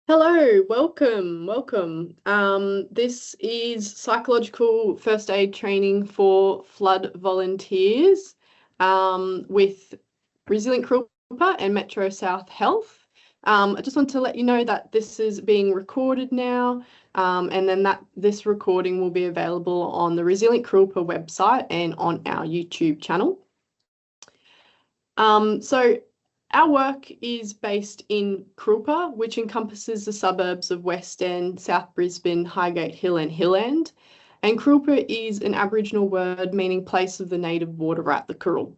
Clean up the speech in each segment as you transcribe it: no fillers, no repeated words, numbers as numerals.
Hello, welcome. This is psychological first aid training for flood volunteers with Resilient Kurilpa and Metro South Health. I just want to let you know that this is being recorded now, and then that this recording will be available on the Resilient Kurilpa website and on our YouTube channel. So our work is based in Kurilpa, which encompasses the suburbs of West End, South Brisbane, Highgate Hill and Hill End. And Kurilpa is an Aboriginal word meaning place of the native water rat, the Kuril.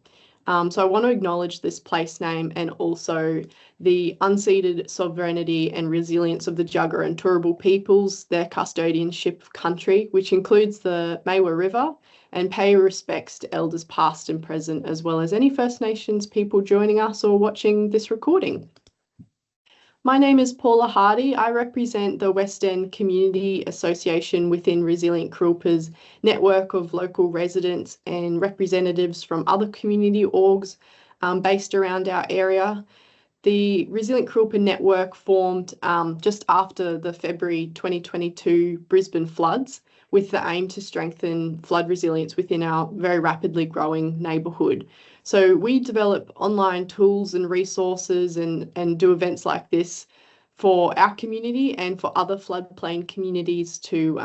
So I want to acknowledge this place name and also the unceded sovereignty and resilience of the Jagera and Turrbal peoples, their custodianship of country, which includes the Maiwa River, and pay respects to elders past and present, as well as any First Nations people joining us or watching this recording. My name is Paula Hardy. I represent the West End Community Association within Resilient Kurilpa's network of local residents and representatives from other community orgs based around our area. The Resilient Kurilpa network formed just after the February 2022 Brisbane floods, with the aim to strengthen flood resilience within our very rapidly growing neighbourhood. So we develop online tools and resources and do events like this for our community and for other floodplain communities to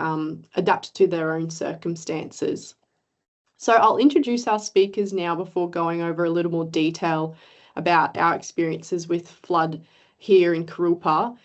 adapt to their own circumstances. So I'll introduce our speakers now before going over a little more detail about our experiences with flood here in Kurilpa.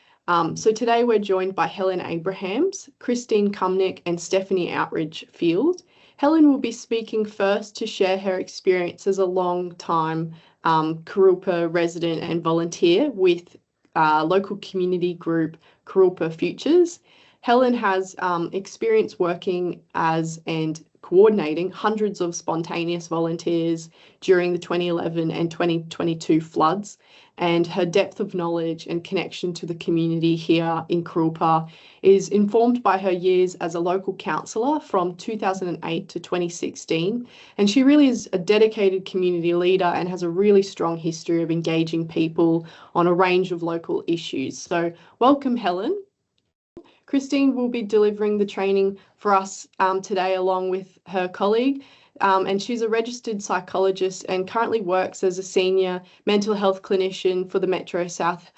So today we're joined by Helen Abrahams, Christine Cumnick and Stephanie Outridge-Field. Helen will be speaking first to share her experience as a long-time Kurilpa resident and volunteer with local community group Kurilpa Futures. Helen has experience working as and coordinating hundreds of spontaneous volunteers during the 2011 and 2022 floods, and her depth of knowledge and connection to the community here in Kurilpa is informed by her years as a local councillor from 2008 to 2016, and she really is a dedicated community leader and has a really strong history of engaging people on a range of local issues. So welcome, Helen. Christine will be delivering the training for us today along with her colleague, and she's a registered psychologist and currently works as a senior mental health clinician for the Metro South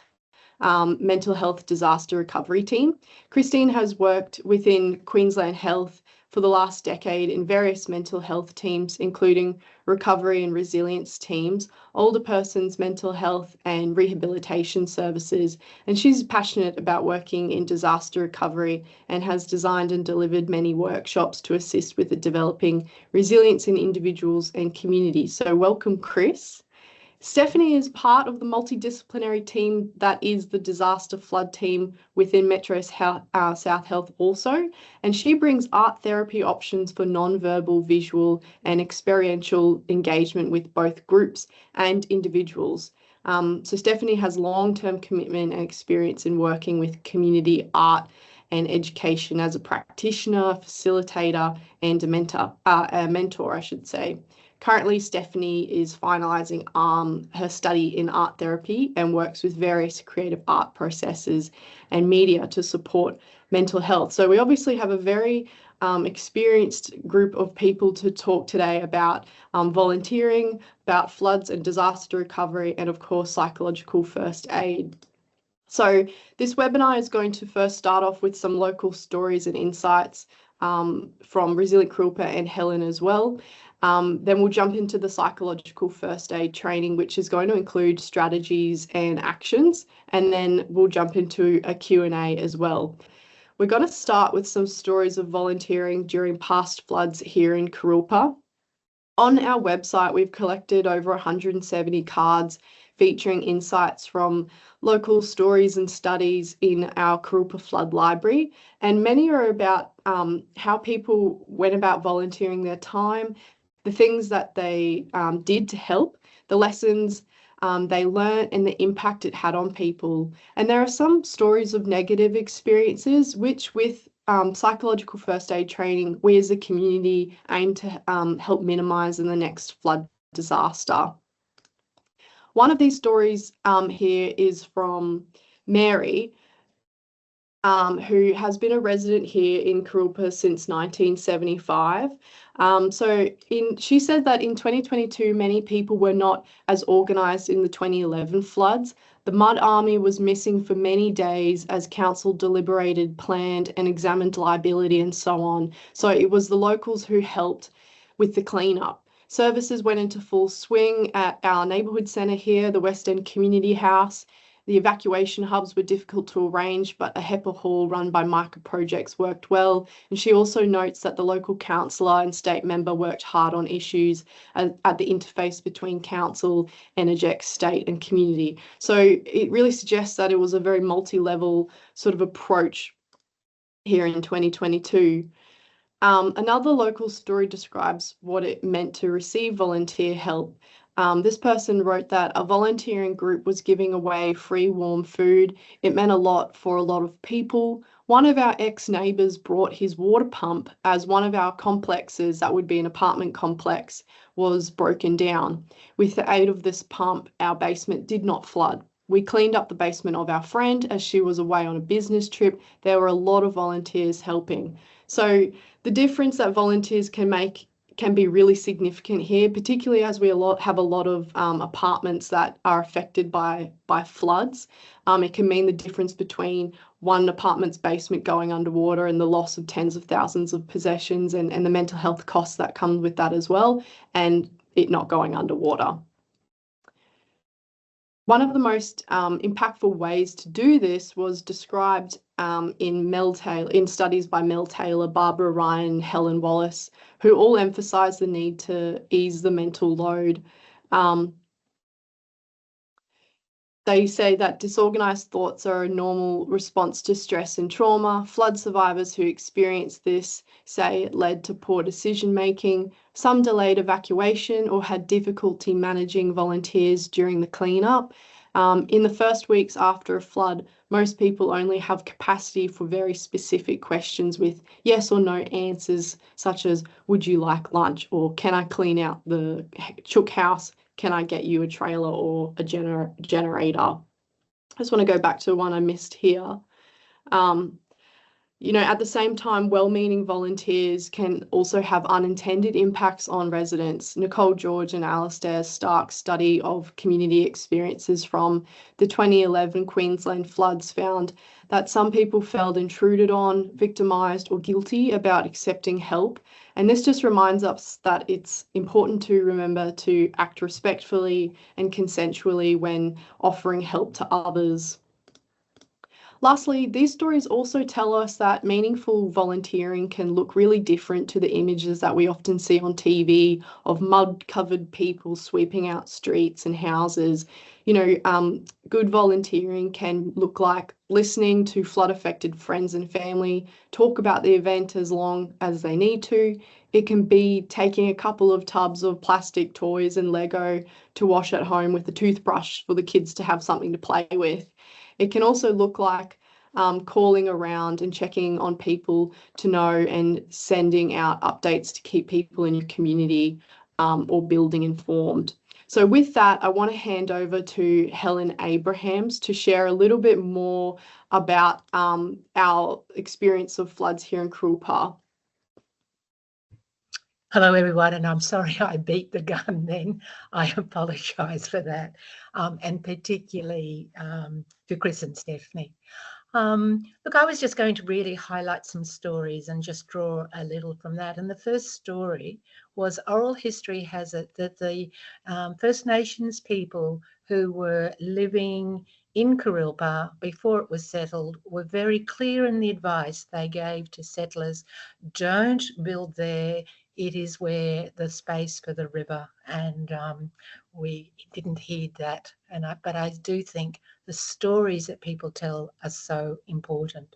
Mental Health Disaster Recovery Team. Christine has worked within Queensland Health for the last decade in various mental health teams, including recovery and resilience teams, older persons mental health and rehabilitation services. And she's passionate about working in disaster recovery and has designed and delivered many workshops to assist with the developing resilience in individuals and communities. So welcome, Chris. Stephanie is part of the multidisciplinary team that is the disaster flood team within Metro South Health also, and she brings art therapy options for non-verbal, visual and experiential engagement with both groups and individuals. So Stephanie has long-term commitment and experience in working with community art and education as a practitioner, facilitator and a mentor, I should say. Currently, Stephanie is finalising her study in art therapy and works with various creative art processes and media to support mental health. So we obviously have a very experienced group of people to talk today about volunteering, about floods and disaster recovery, and of course, psychological first aid. So this webinar is going to first start off with some local stories and insights from Resilient Kurilpa and Helen as well. Then we'll jump into the psychological first aid training, which is going to include strategies and actions, and then we'll jump into a Q&A as well. We're going to start with some stories of volunteering during past floods here in Kurilpa. On our website, we've collected over 170 cards featuring insights from local stories and studies in our Kurilpa Flood Library, and many are about how people went about volunteering their time, the things that they did to help, the lessons they learned and the impact it had on people. And there are some stories of negative experiences, which with psychological first aid training, we as a community aim to help minimise in the next flood disaster. One of these stories here is from Mary, who has been a resident here in Kurilpa since 1975. She said that in 2022, many people were not as organised in the 2011 floods. The mud army was missing for many days as council deliberated, planned and examined liability and so on. So it was the locals who helped with the cleanup. Services went into full swing at our neighbourhood centre here, the West End Community House. The evacuation hubs were difficult to arrange, but a HEPA hall run by Micah Projects worked well. And she also notes that the local councillor and state member worked hard on issues at the interface between council, Energex, state and community. So it really suggests that it was a very multi-level sort of approach here in 2022. Another local story describes what it meant to receive volunteer help. This person wrote that a volunteering group was giving away free warm food. It meant a lot for a lot of people. One of our ex-neighbours brought his water pump as one of our complexes, that would be an apartment complex, was broken down. With the aid of this pump, our basement did not flood. We cleaned up the basement of our friend as she was away on a business trip. There were a lot of volunteers helping. So the difference that volunteers can make can be really significant here, particularly as we have a lot of apartments that are affected by floods. It can mean the difference between one apartment's basement going underwater and the loss of tens of thousands of possessions and the mental health costs that come with that as well, and it not going underwater. One of the most impactful ways to do this was described in studies by Mel Taylor, Barbara Ryan, Helen Wallace, who all emphasise the need to ease the mental load. They say that disorganised thoughts are a normal response to stress and trauma. Flood survivors who experienced this say it led to poor decision making. Some delayed evacuation or had difficulty managing volunteers during the cleanup. In the first weeks after a flood, most people only have capacity for very specific questions with yes or no answers, such as, would you like lunch? Or can I clean out the chook house? Can I get you a trailer or a generator? I just want to go back to one I missed here. At the same time, well-meaning volunteers can also have unintended impacts on residents. Nicole George and Alistair Stark's study of community experiences from the 2011 Queensland floods found that some people felt intruded on, victimised or guilty about accepting help. And this just reminds us that it's important to remember to act respectfully and consensually when offering help to others. Lastly, these stories also tell us that meaningful volunteering can look really different to the images that we often see on TV of mud-covered people sweeping out streets and houses. Good volunteering can look like listening to flood-affected friends and family, talk about the event as long as they need to. It can be taking a couple of tubs of plastic toys and Lego to wash at home with a toothbrush for the kids to have something to play with. It can also look like calling around and checking on people to know and sending out updates to keep people in your community or building informed. So with that, I want to hand over to Helen Abrahams to share a little bit more about our experience of floods here in Kurilpa. Hello everyone, and I'm sorry I beat the gun then. I apologise for that, and particularly to Chris and Stephanie. Look, I was just going to really highlight some stories and just draw a little from that. And the first story was oral history has it that the First Nations people who were living in Kurilpa before it was settled were very clear in the advice they gave to settlers: don't build there. It is where the space for the river, and we didn't heed that. But I do think the stories that people tell are so important.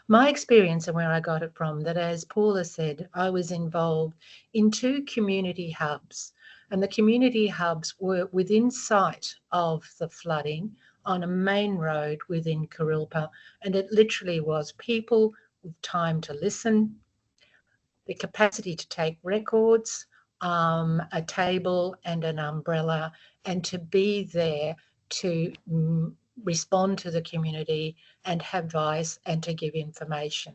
My experience and where I got it from, that as Paula said, I was involved in 2 community hubs, and the community hubs were within sight of the flooding on a main road within Kurilpa, and it literally was people with time to listen, the capacity to take records, a table and an umbrella, and to be there to respond to the community and have advice and to give information.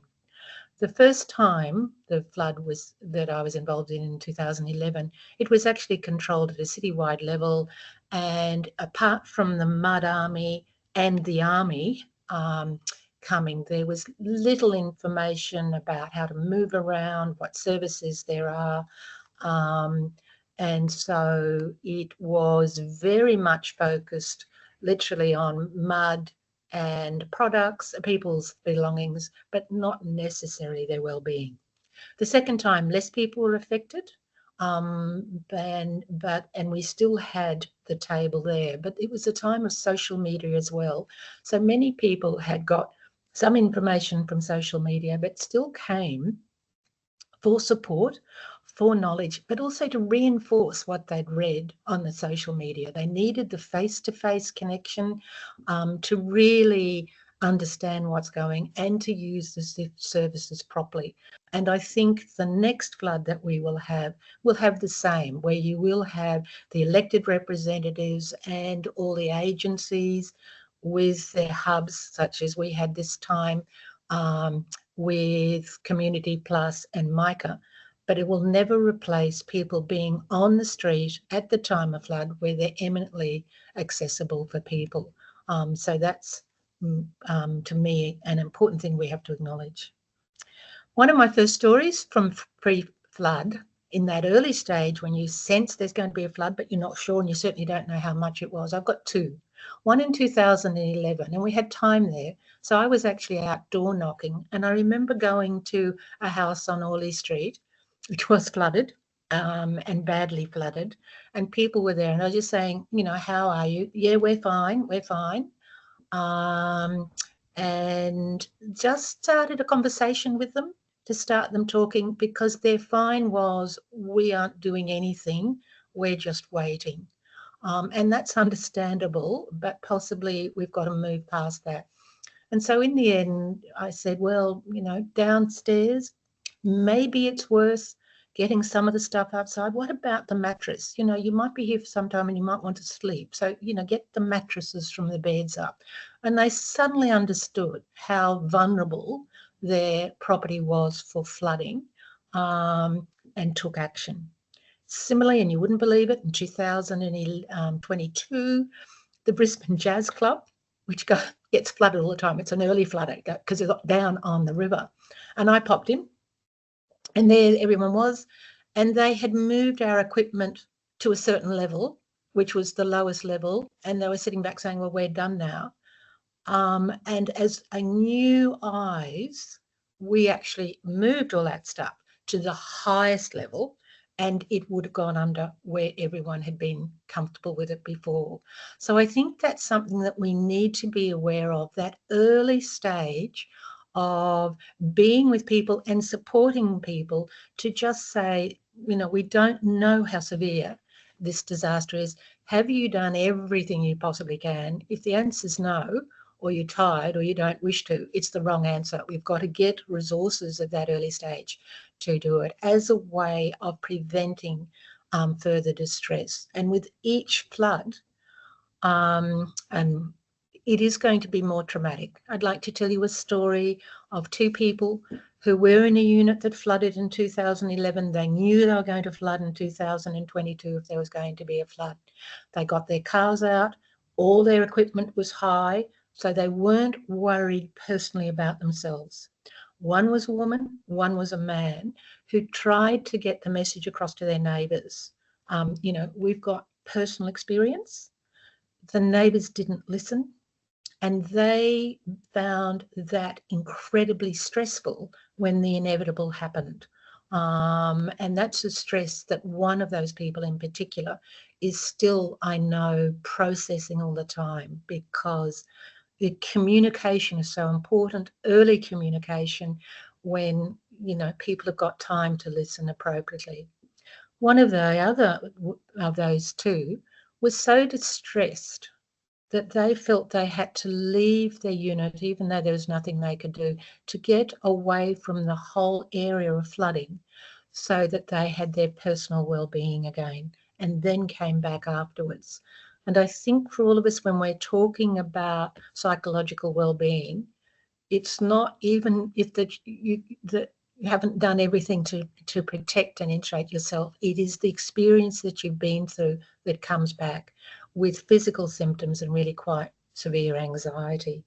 The first time the flood was that I was involved in 2011, it was actually controlled at a citywide level, and apart from the mud army and the army coming, there was little information about how to move around, what services there are, and so it was very much focused literally on mud and products, people's belongings, but not necessarily their well-being. The second time, less people were affected, and we still had the table there, but it was a time of social media as well. So many people had got some information from social media, but still came for support, for knowledge, but also to reinforce what they'd read on the social media. They needed the face-to-face connection to really understand what's going and to use the services properly. And I think the next flood that we will have the same, where you will have the elected representatives and all the agencies with their hubs, such as we had this time with Community Plus and MICA. But it will never replace people being on the street at the time of flood where they're eminently accessible for people. So that's, to me, an important thing we have to acknowledge. One of my first stories from pre-flood, in that early stage when you sense there's going to be a flood, but you're not sure and you certainly don't know how much it was, I've got two. One in 2011, and we had time there. So I was actually outdoor knocking, and I remember going to a house on Orley Street, which was flooded and badly flooded, and people were there, and I was just saying, you know, how are you? Yeah, we're fine, we're fine. And just started a conversation with them to start them talking, because their fine was, we aren't doing anything, we're just waiting. And that's understandable, but possibly we've got to move past that. And so in the end, I said, well, you know, downstairs, maybe it's worth getting some of the stuff outside. What about the mattress? You know, you might be here for some time and you might want to sleep. So, you know, get the mattresses from the beds up. And they suddenly understood how vulnerable their property was for flooding, and took action. Similarly, and you wouldn't believe it, in 2022, the Brisbane Jazz Club, which gets flooded all the time. It's an early flood because it's down on the river. And I popped in, and there everyone was, and they had moved our equipment to a certain level, which was the lowest level, and they were sitting back saying, well, we're done now. And as a new eyes, we actually moved all that stuff to the highest level, and it would have gone under where everyone had been comfortable with it before. So I think that's something that we need to be aware of, that early stage of being with people and supporting people, to just say, you know, we don't know how severe this disaster is. Have you done everything you possibly can? If the answer is no, or you're tired, or you don't wish to, it's the wrong answer. We've got to get resources at that early stage to do it as a way of preventing further distress. And with each flood, and it is going to be more traumatic. I'd like to tell you a story of two people who were in a unit that flooded in 2011. They knew they were going to flood in 2022 if there was going to be a flood. They got their cars out, all their equipment was high, so they weren't worried personally about themselves. One was a woman, one was a man, who tried to get the message across to their neighbours. You know, we've got personal experience. The neighbours didn't listen, and they found that incredibly stressful when the inevitable happened. And that's a stress that one of those people in particular is still, I know, processing all the time, because the communication is so important, early communication, when, you know, people have got time to listen appropriately. One of the other of those two was so distressed that they felt they had to leave their unit, even though there was nothing they could do, to get away from the whole area of flooding, so that they had their personal well-being again, and then came back afterwards. And I think for all of us, when we're talking about psychological well-being, it's not even if you haven't done everything to protect and insulate yourself. It is the experience that you've been through that comes back with physical symptoms and really quite severe anxiety.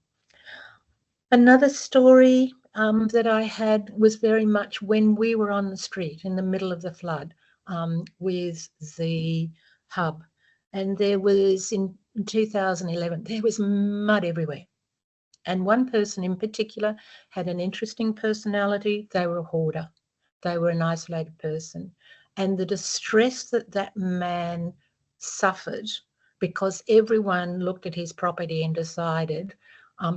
Another story that I had was very much when we were on the street in the middle of the flood with the hub. And there was, in 2011, there was mud everywhere. And one person in particular had an interesting personality. They were a hoarder. They were an isolated person. And the distress that that man suffered because everyone looked at his property and decided,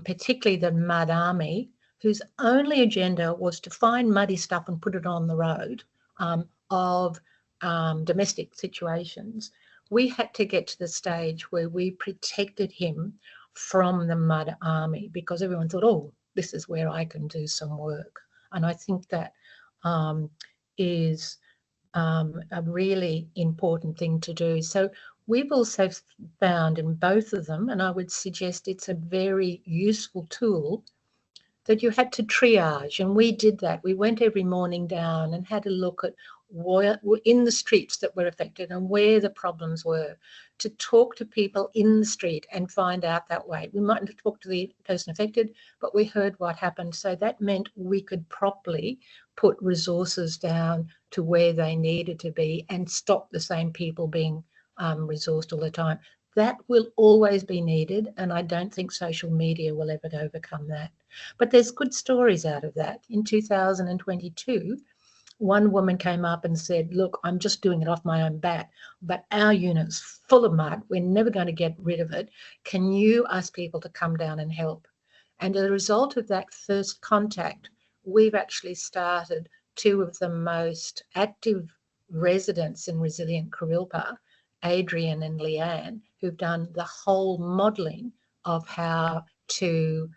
particularly the mud army, whose only agenda was to find muddy stuff and put it on the road of domestic situations. We had to get to the stage where we protected him from the mud army because everyone thought, oh, this is where I can do some work. And I think that is a really important thing to do. So we've also found in both of them, and I would suggest it's a very useful tool, that you had to triage, and we did that. We went every morning down and had a look at what in the streets that were affected and where the problems were, to talk to people in the street and find out that way. We mightn't have talked to the person affected, but we heard what happened. So that meant we could properly put resources down to where they needed to be and stop the same people being resourced all the time. That will always be needed, and I don't think social media will ever overcome that. But there's good stories out of that. In 2022, one woman came up and said, look, I'm just doing it off my own bat, but our unit's full of mud. We're never going to get rid of it. Can you ask people to come down and help? And as a result of that first contact, we've actually started two of the most active residents in Resilient Kurilpa, Adrian and Leanne, who've done the whole modelling of how to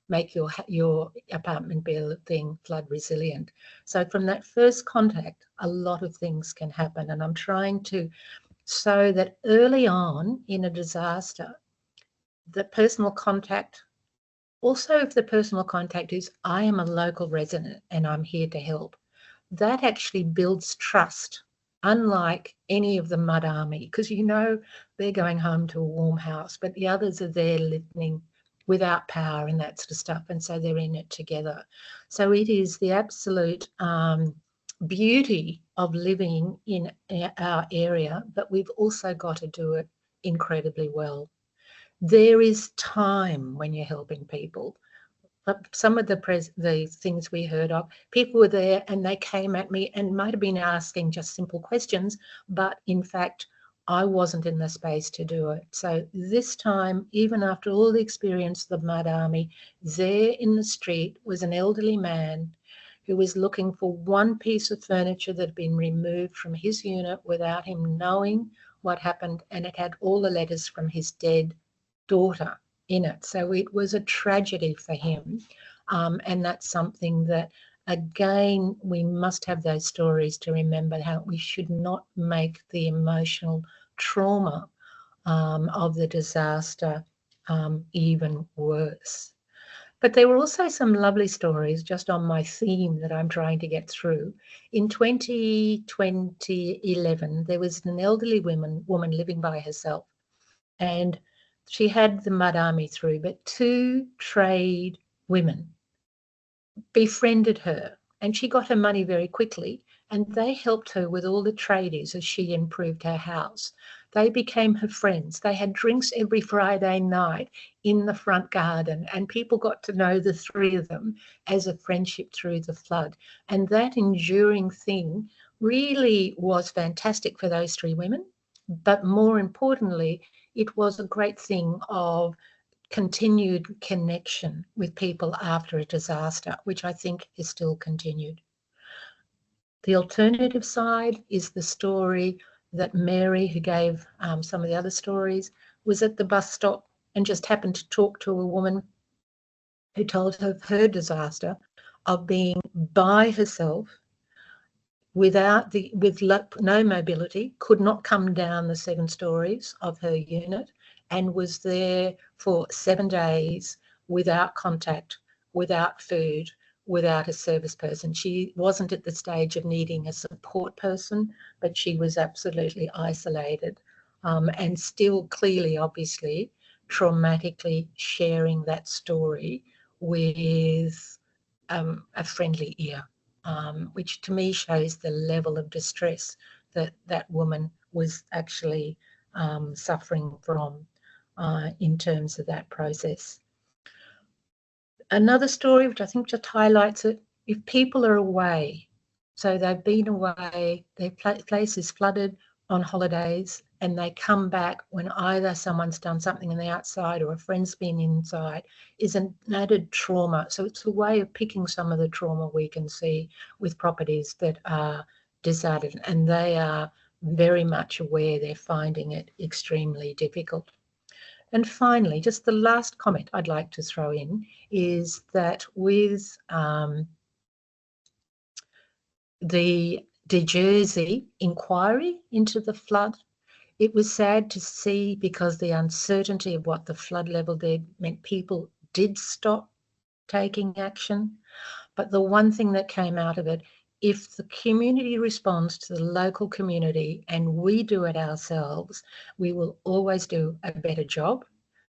make your apartment building flood resilient. So from that first contact, a lot of things can happen. And I'm trying to, so that early on in a disaster, the personal contact, also if the personal contact is, I am a local resident and I'm here to help, that actually builds trust, unlike any of the mud army, because you know they're going home to a warm house, but the others are there living without power and that sort of stuff, and so they're in it together. So it is the absolute beauty of living in our area, but we've also got to do it incredibly well. There is time when you're helping people. But some of the things we heard of, people were there and they came at me and might have been asking just simple questions, but in fact, I wasn't in the space to do it. So this time, even after all the experience of the mud army, there in the street was an elderly man who was looking for one piece of furniture that had been removed from his unit without him knowing what happened, and it had all the letters from his dead daughter in it. So it was a tragedy for him. And that's something that, again, we must have those stories to remember how we should not make the emotional trauma of the disaster even worse. But there were also some lovely stories just on my theme that I'm trying to get through. In 2011, there was an elderly woman living by herself, and she had the mud army through, but two trade women befriended her and she got her money very quickly, and they helped her with all the tradies as she improved her house. They became her friends. They had drinks every Friday night in the front garden, and people got to know the three of them as a friendship through the flood. And that enduring thing really was fantastic for those three women. But more importantly, it was a great thing of continued connection with people after a disaster, which I think is still continued. The alternative side is the story that Mary, who gave some of the other stories, was at the bus stop and just happened to talk to a woman who told her of her disaster of being by herself with no mobility, could not come down the 7 stories of her unit, and was there for 7 days without contact, without food, without a service person. She wasn't at the stage of needing a support person, but she was absolutely isolated, and still clearly, obviously, traumatically sharing that story with a friendly ear, which to me shows the level of distress that that woman was actually suffering from in terms of that process. Another story, which I think just highlights it, if people are away, so they've been away, their place is flooded on holidays, and they come back when either someone's done something on the outside or a friend's been inside, is an added trauma. So it's a way of picking some of the trauma we can see with properties that are deserted, and they are very much aware they're finding it extremely difficult. And finally, just the last comment I'd like to throw in is that with the De Jersey inquiry into the flood, it was sad to see, because the uncertainty of what the flood level did meant people did stop taking action. But the one thing that came out of it, if the community responds to the local community and we do it ourselves, we will always do a better job.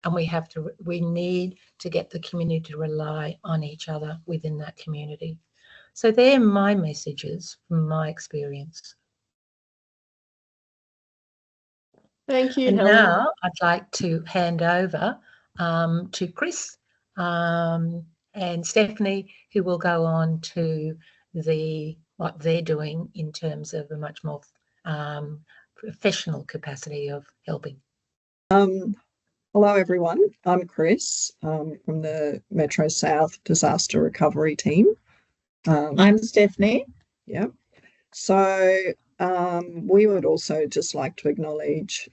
And we need to get the community to rely on each other within that community. So they're my messages from my experience. Thank you, and Helen. Now I'd like to hand over to Chris and Stephanie, who will go on to what they're doing in terms of a much more professional capacity of helping. Hello everyone, I'm Chris from the Metro South Disaster Recovery Team. I'm Stephanie. Yep. So we would also just like to acknowledge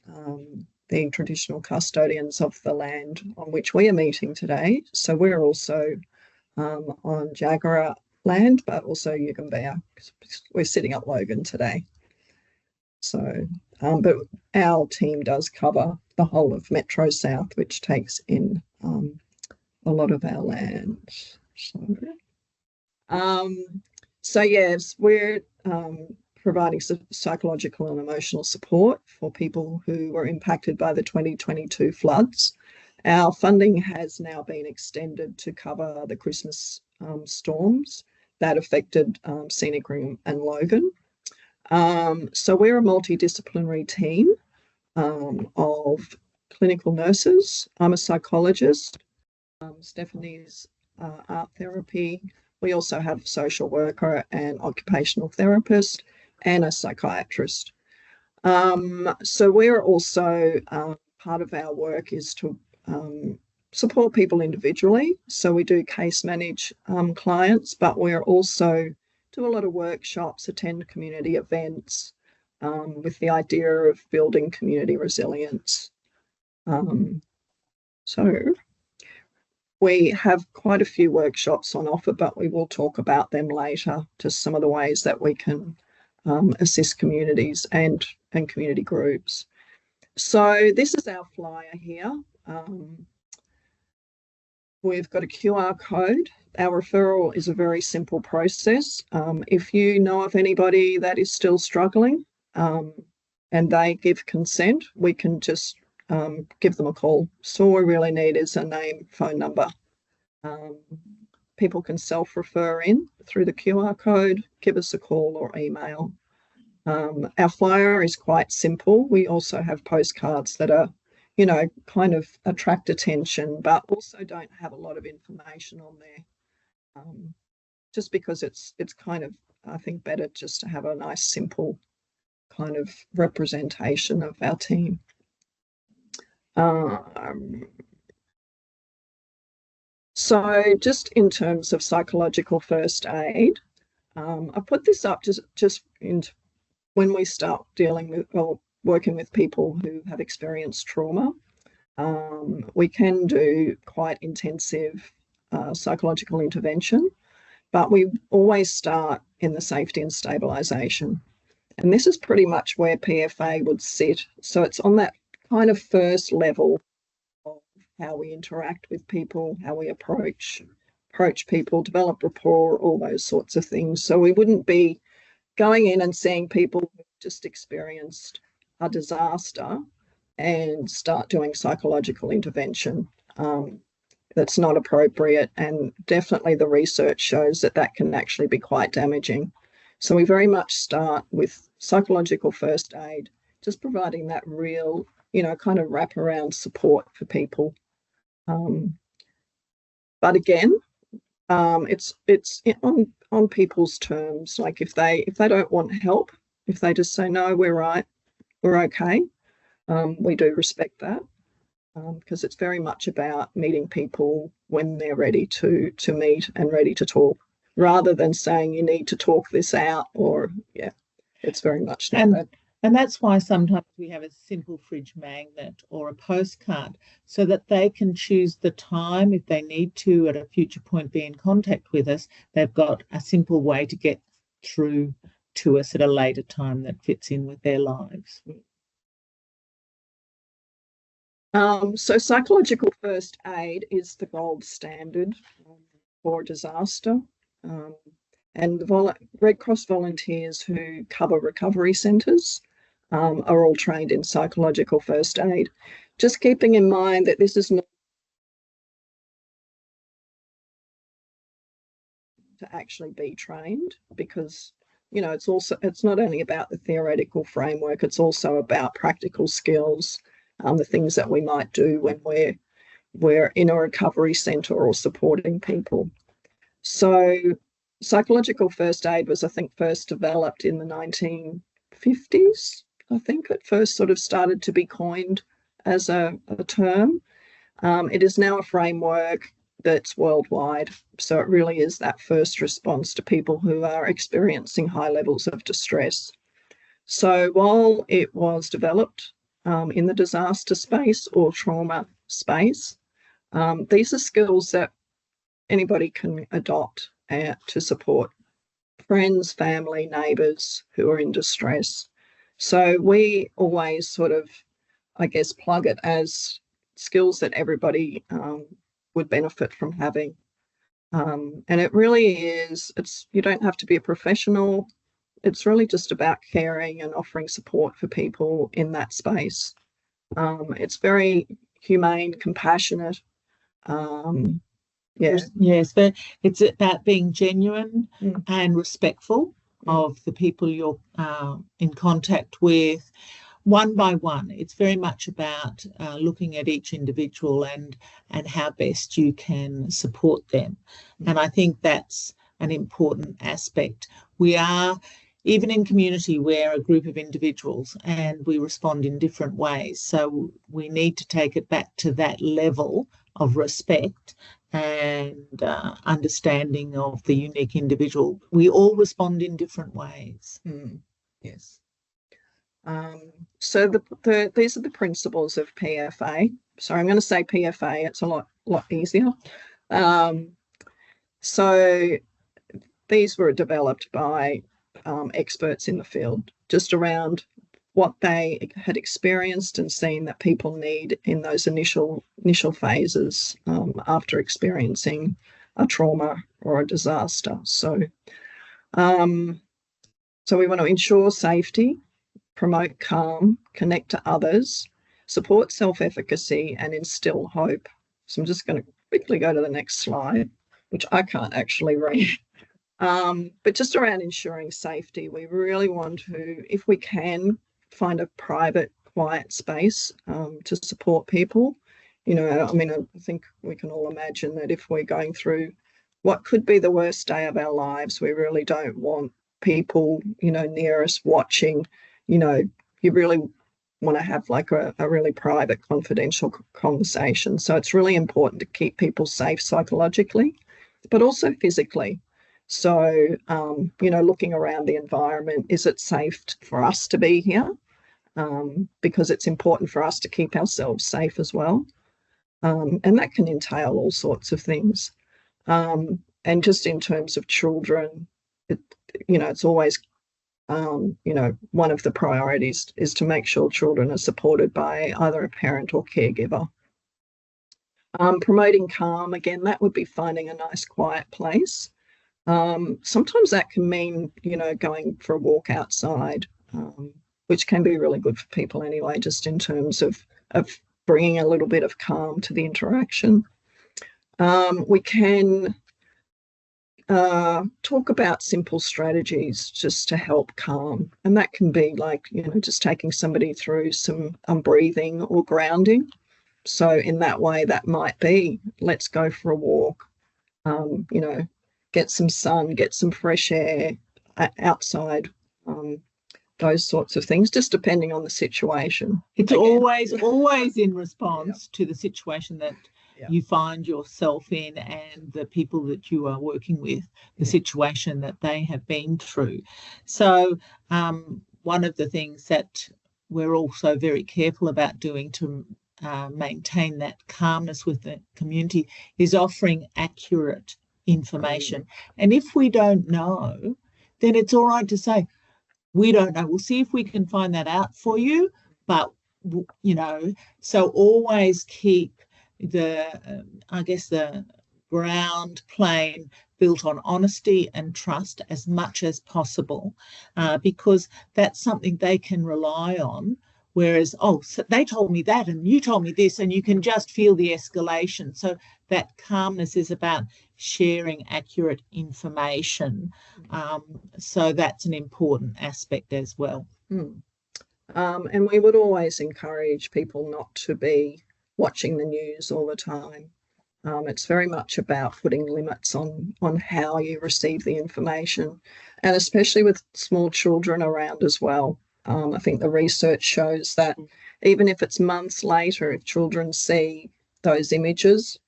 the traditional custodians of the land on which we are meeting today. So we're also on Jagera land, but also Yugambeh. We're sitting up Logan today. So, but our team does cover the whole of Metro South, which takes in a lot of our land. So yes, we're providing psychological and emotional support for people who were impacted by the 2022 floods. Our funding has now been extended to cover the Christmas storms that affected Scenic Ring and Logan. So we're a multidisciplinary team of clinical nurses. I'm a psychologist. Stephanie's art therapy. We also have a social worker and occupational therapist and a psychiatrist. So we're also, part of our work is to support people individually. So we do case manage clients, but we're also do a lot of workshops, attend community events with the idea of building community resilience. So we have quite a few workshops on offer, but we will talk about them later, just some of the ways that we can assist communities and community groups. So this is our flyer here. We've got a QR code. Our referral is a very simple process. If you know of anybody that is still struggling and they give consent, we can just give them a call. So all we really need is a name, phone number. People can self-refer in through the QR code, give us a call or email. Our flyer is quite simple. We also have postcards that are, you know, kind of attract attention, but also don't have a lot of information on there. Just because it's kind of, I think, better just to have a nice, simple kind of representation of our team. So just in terms of psychological first aid, I put this up just when we start dealing with or working with people who have experienced trauma. We can do quite intensive psychological intervention. but we always start in the safety and stabilisation. And this is pretty much where PFA would sit. So it's on that kind of first level of how we interact with people, how we approach people, develop rapport, all those sorts of things. So we wouldn't be going in and seeing people who just experienced a disaster and start doing psychological intervention. That's not appropriate, and definitely the research shows that that can actually be quite damaging. So we very much start with psychological first aid, just providing that real, kind of wraparound support for people. But again, it's on people's terms. Like if they don't want help, if they just say no, we're right, we're okay, we do respect that. Because it's very much about meeting people when they're ready to meet and ready to talk, rather than saying you need to talk this out, or it's very much not that. And that's why sometimes we have a simple fridge magnet or a postcard, so that they can choose the time if they need to at a future point be in contact with us. They've got a simple way to get through to us at a later time that fits in with their lives. So psychological first aid is the gold standard for disaster. And the Red Cross volunteers who cover recovery centres are all trained in psychological first aid. Just keeping in mind that this is not to actually be trained, because it's not only about the theoretical framework, it's also about practical skills. The things that we might do when we're in a recovery centre or supporting people. So psychological first aid was, I think, first developed in the 1950s. I think it first sort of started to be coined as a term. It is now a framework that's worldwide. So it really is that first response to people who are experiencing high levels of distress. So while it was developed in the disaster space or trauma space, these are skills that anybody can adopt to support friends, family, neighbours who are in distress. So we always sort of, I guess, plug it as skills that everybody would benefit from having. And it really is, you don't have to be a professional. It's really just about caring and offering support for people in that space. It's very humane, compassionate. Yes, but it's about being genuine and respectful of the people you're in contact with, one by one. It's very much about looking at each individual and how best you can support them. And I think that's an important aspect. We are, even in community, we're a group of individuals and we respond in different ways. So we need to take it back to that level of respect and understanding of the unique individual. We all respond in different ways. Yes. So these are the principles of PFA. Sorry, I'm going to say PFA. It's a lot easier. So these were developed by experts in the field, just around what they had experienced and seen that people need in those initial phases after experiencing a trauma or a disaster. So we want to ensure safety, promote calm, connect to others, support self-efficacy, and instill hope. So I'm just going to quickly go to the next slide, which I can't actually read. But just around ensuring safety, we really want to, if we can, find a private, quiet space to support people. I think we can all imagine that if we're going through what could be the worst day of our lives, we really don't want people, near us watching. You really want to have like a really private, confidential conversation. So it's really important to keep people safe psychologically, but also physically. So, looking around the environment, is it safe for us to be here? Because it's important for us to keep ourselves safe as well. And that can entail all sorts of things. And And just in terms of children, it's always, one of the priorities is to make sure children are supported by either a parent or caregiver. Promoting calm, again, that would be finding a nice quiet place. Sometimes that can mean, going for a walk outside, which can be really good for people anyway, just in terms of bringing a little bit of calm to the interaction. We can talk about simple strategies just to help calm. And that can be like, just taking somebody through some breathing or grounding. So in that way, that might be, let's go for a walk, get some sun, get some fresh air outside, those sorts of things, just depending on the situation. It's always in response to the situation that you find yourself in and the people that you are working with, the situation that they have been through. So one of the things that we're also very careful about doing to maintain that calmness with the community is offering accurate information. And if we don't know, then it's all right to say, we don't know. We'll see if we can find that out for you. But, so always keep the ground plane built on honesty and trust as much as possible, because that's something they can rely on. Whereas, so they told me that and you told me this, and you can just feel the escalation. So that calmness is about sharing accurate information. So that's an important aspect as well. And we would always encourage people not to be watching the news all the time. It's very much about putting limits on how you receive the information, and especially with small children around as well. I think the research shows that even if it's months later, if children see those images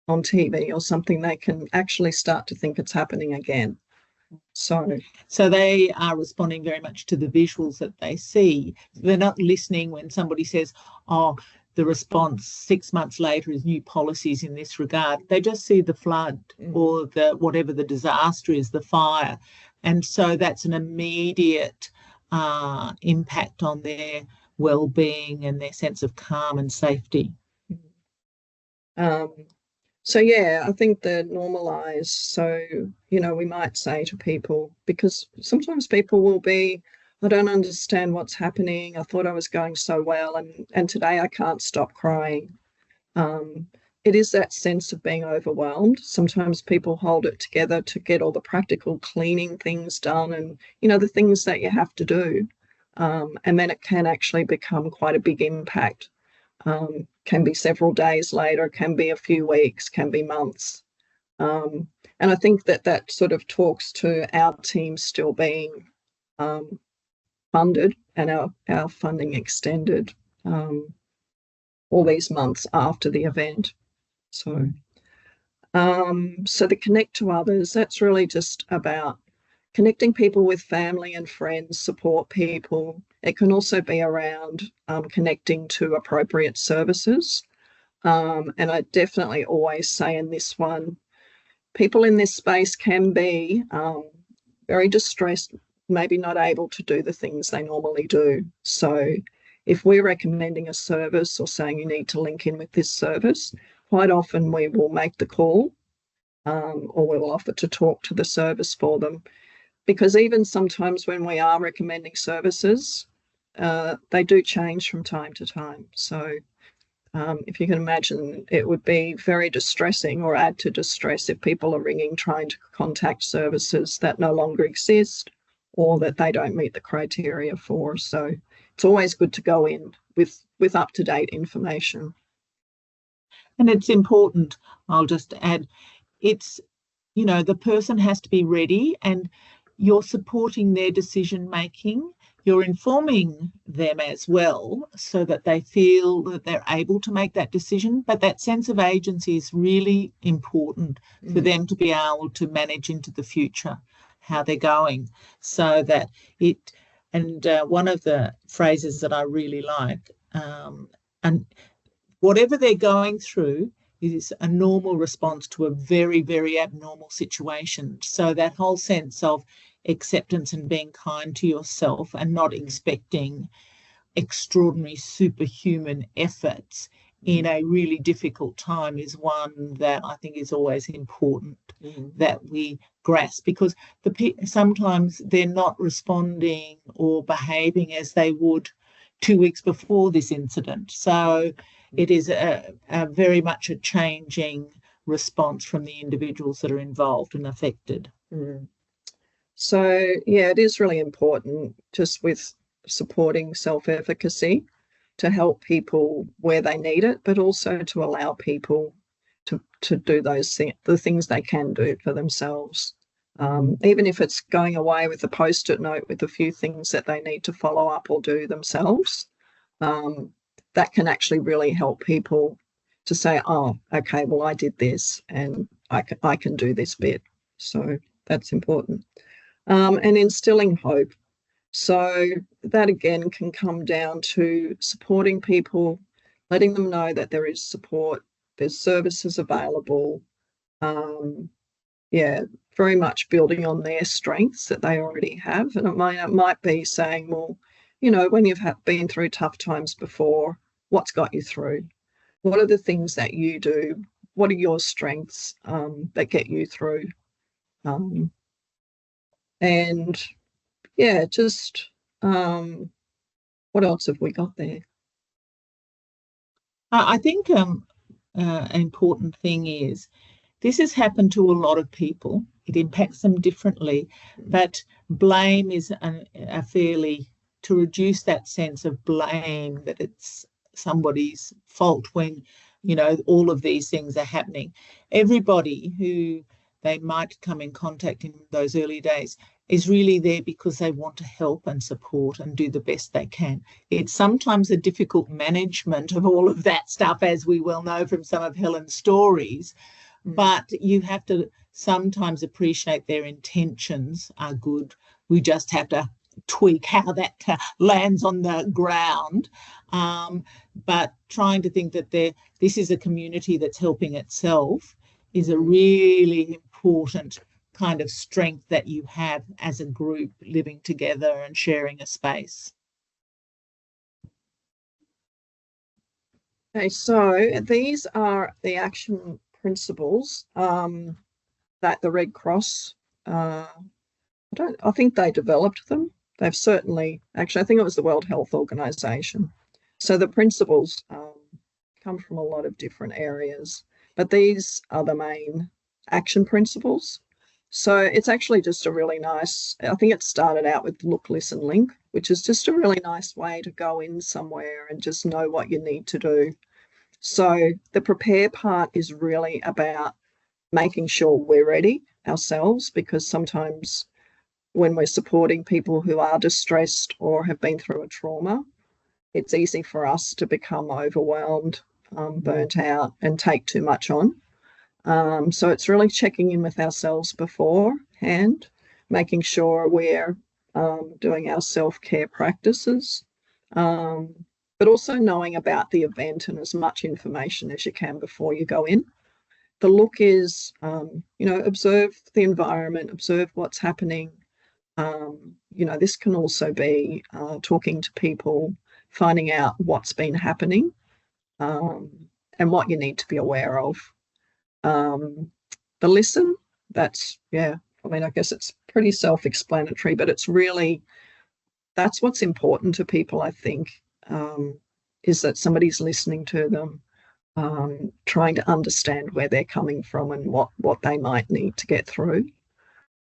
on TV or something, they can actually start to think it's happening again. So they are responding very much to the visuals that they see. They're not listening when somebody says, the response 6 months later is new policies in this regard. They just see the flood or whatever the disaster is, the fire. And so that's an immediate impact on their well-being and their sense of calm and safety. So I think the normalise. So, we might say to people, because sometimes people will be, I don't understand what's happening. I thought I was going so well, and today I can't stop crying. It is that sense of being overwhelmed. Sometimes people hold it together to get all the practical cleaning things done and, the things that you have to do. And then it can actually become quite a big impact. Can be several days later, can be a few weeks, can be months. And I think that sort of talks to our team still being funded and our funding extended all these months after the event. So the connect to others, that's really just about connecting people with family and friends, support people. It can also be around connecting to appropriate services. And I definitely always say in this one, people in this space can be very distressed, maybe not able to do the things they normally do. So if we're recommending a service or saying you need to link in with this service, quite often we will make the call or we will offer to talk to the service for them. Because even sometimes when we are recommending services, they do change from time to time. So if you can imagine, it would be very distressing or add to distress if people are ringing trying to contact services that no longer exist or that they don't meet the criteria for. So it's always good to go in with up-to-date information. And it's important, I'll just add, it's, the person has to be ready and you're supporting their decision making. You're informing them as well so that they feel that they're able to make that decision. But that sense of agency is really important for them to be able to manage into the future how they're going. So that and one of the phrases that I really like, and whatever they're going through is a normal response to a very, very abnormal situation. So that whole sense of acceptance and being kind to yourself and not expecting extraordinary superhuman efforts in a really difficult time is one that I think is always important that we grasp, because sometimes they're not responding or behaving as they would 2 weeks before this incident. So it is a very much a changing response from the individuals that are involved and affected. So, yeah, it is really important just with supporting self-efficacy to help people where they need it, but also to allow people to do the things they can do for themselves. Even if it's going away with a post-it note with a few things that they need to follow up or do themselves, that can actually really help people to say, oh, okay, well, I did this and I can do this bit. So that's important. And instilling hope. So that again can come down to supporting people, letting them know that there is support, there's services available. Very much building on their strengths that they already have. And it might be saying, well, you know, when you've been through tough times before, what's got you through? What are the things that you do? What are your strengths that get you through? What else have we got there? I think an important thing is this has happened to a lot of people. It impacts them differently, but blame is to reduce that sense of blame that it's somebody's fault when, you know, all of these things are happening. Everybody who they might come in contact in those early days is really there because they want to help and support and do the best they can. It's sometimes a difficult management of all of that stuff, as we well know from some of Helen's stories, but you have to sometimes appreciate their intentions are good. We just have to tweak how that lands on the ground. But trying to think that this is a community that's helping itself is a really important kind of strength that you have as a group living together and sharing a space. Okay, so these are the action principles that the Red Cross, I think they developed them. They've certainly, actually, I think it was the World Health Organization. So the principles come from a lot of different areas, but these are the main action principles. So it's actually just a really nice, I think it started out with look, listen, link, which is just a really nice way to go in somewhere and just know what you need to do. So the prepare part is really about making sure we're ready ourselves, because sometimes when we're supporting people who are distressed or have been through a trauma, it's easy for us to become overwhelmed, burnt out, and take too much on. So it's really checking in with ourselves beforehand, making sure we're doing our self-care practices, but also knowing about the event and as much information as you can before you go in. The look is, observe the environment, observe what's happening. This can also be talking to people, finding out what's been happening and what you need to be aware of. The listen, that's, I guess it's pretty self-explanatory, but it's really, that's what's important to people, I think, is that somebody's listening to them, trying to understand where they're coming from and what they might need to get through.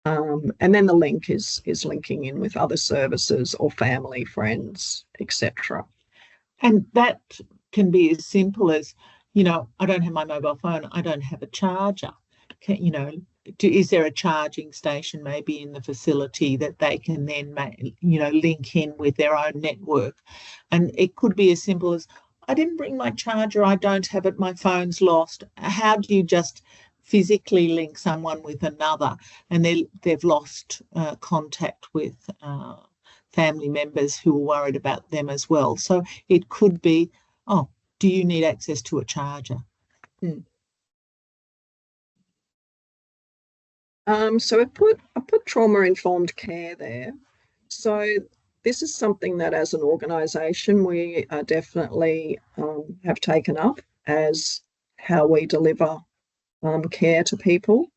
And then the link is linking in with other services or family, friends, etc. And that can be as simple as, I don't have my mobile phone, I don't have a charger. Is there a charging station maybe in the facility that they can then, link in with their own network? And it could be as simple as, I didn't bring my charger, I don't have it, my phone's lost. How do you just physically link someone with another and they've lost contact with family members who are worried about them as well? So it could be, do you need access to a charger? So I put trauma-informed care there. So this is something that as an organisation we are definitely have taken up as how we deliver care to people.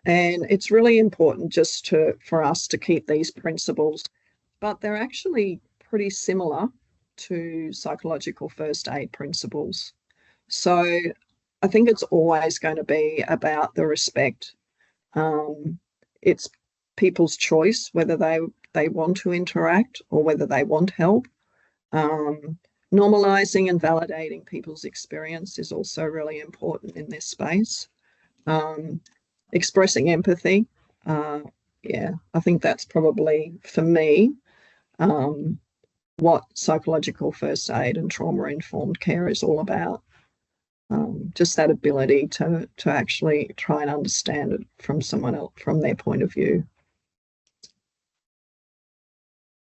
And it's really important just for us to keep these principles, but they're actually pretty similar to psychological first aid principles. So I think it's always going to be about the respect. It's people's choice whether they want to interact or whether they want help. Normalising and validating people's experience is also really important in this space. Expressing empathy. Yeah, I think that's probably, for me, what psychological first aid and trauma-informed care is all about. Just that ability to actually try and understand it from someone else, from their point of view.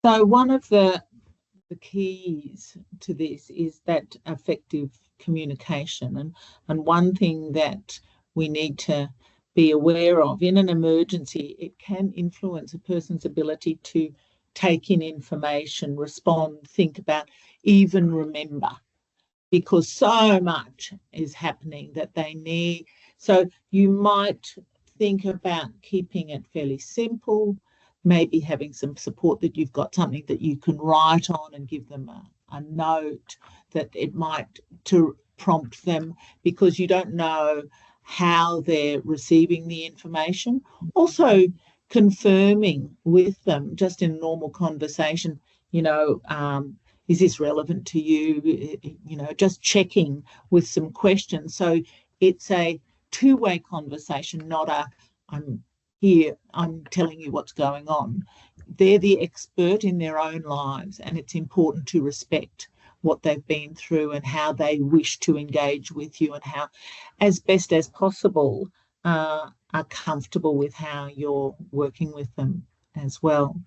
So one of the keys to this is that effective communication, and one thing that we need to be aware of in an emergency, it can influence a person's ability to take in information, respond, think about, even remember, because so much is happening that they need. So you might think about keeping it fairly simple, maybe having some support, that you've got something that you can write on and give them a note that it might to prompt them, because you don't know how they're receiving the information. Also confirming with them just in normal conversation, is this relevant to you? Just checking with some questions. So it's a two-way conversation, not a I'm here, I'm telling you what's going on. They're the expert in their own lives, and it's important to respect what they've been through and how they wish to engage with you, and how, as best as possible, are comfortable with how you're working with them as well.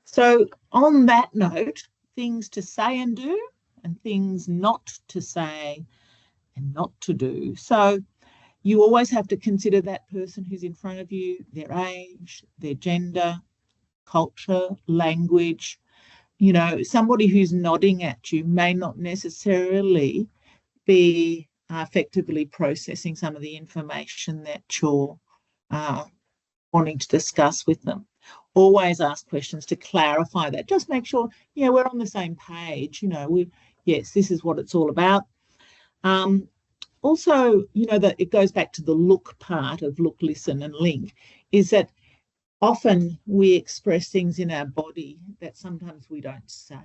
So on that note, things to say and do, and things not to say and not to do. So you always have to consider that person who's in front of you, their age, their gender, culture, language. Somebody who's nodding at you may not necessarily be effectively processing some of the information that you're wanting to discuss with them. Always ask questions to clarify that. Just make sure, we're on the same page. Yes, this is what it's all about. Also, that it goes back to the look part of look, listen and link, is that often we express things in our body that sometimes we don't say.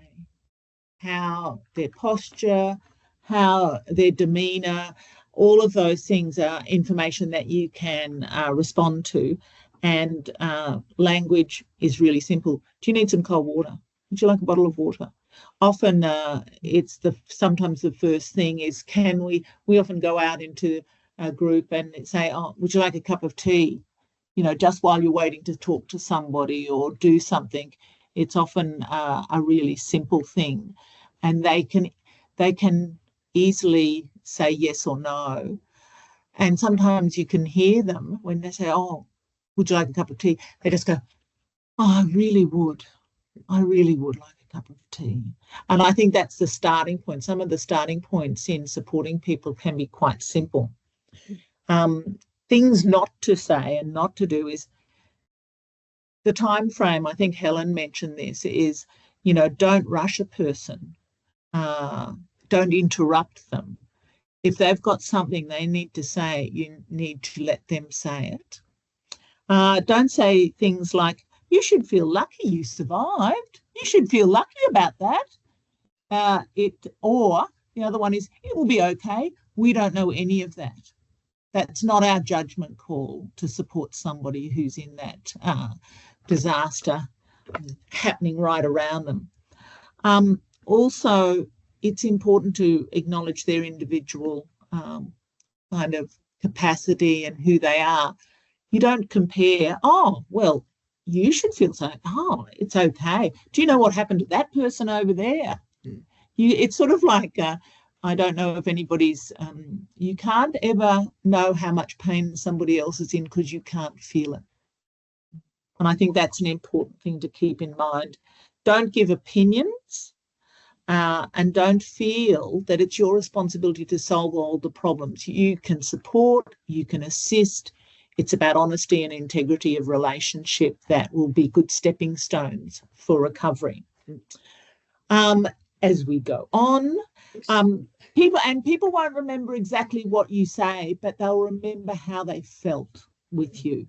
How their posture, how their demeanour, all of those things are information that you can respond to. And language is really simple. Do you need some cold water? Would you like a bottle of water? Often it's sometimes the first thing is, we often go out into a group and say, oh, would you like a cup of tea? Just while you're waiting to talk to somebody or do something. It's often a really simple thing, and they can easily say yes or no. And sometimes you can hear them when they say, oh, would you like a cup of tea? They just go, oh, I really would like a cup of tea. And I think that's the starting point. Some of the starting points in supporting people can be quite simple. Things not to say and not to do is the time frame. I think Helen mentioned this, is, don't rush a person. Don't interrupt them. If they've got something they need to say, you need to let them say it. Don't say things like, you should feel lucky you survived. You should feel lucky about that. Or the other one is, it will be okay. We don't know any of that. That's not our judgment call to support somebody who's in that disaster happening right around them. Also, it's important to acknowledge their individual kind of capacity and who they are. You don't compare, oh, well, you should feel so, oh, it's okay. Do you know what happened to that person over there? It's sort of like I don't know if anybody's, you can't ever know how much pain somebody else is in because you can't feel it. And I think that's an important thing to keep in mind. Don't give opinions and don't feel that it's your responsibility to solve all the problems. You can support, you can assist. It's about honesty and integrity of relationship that will be good stepping stones for recovery. As we go on, people won't remember exactly what you say, but they'll remember how they felt with you.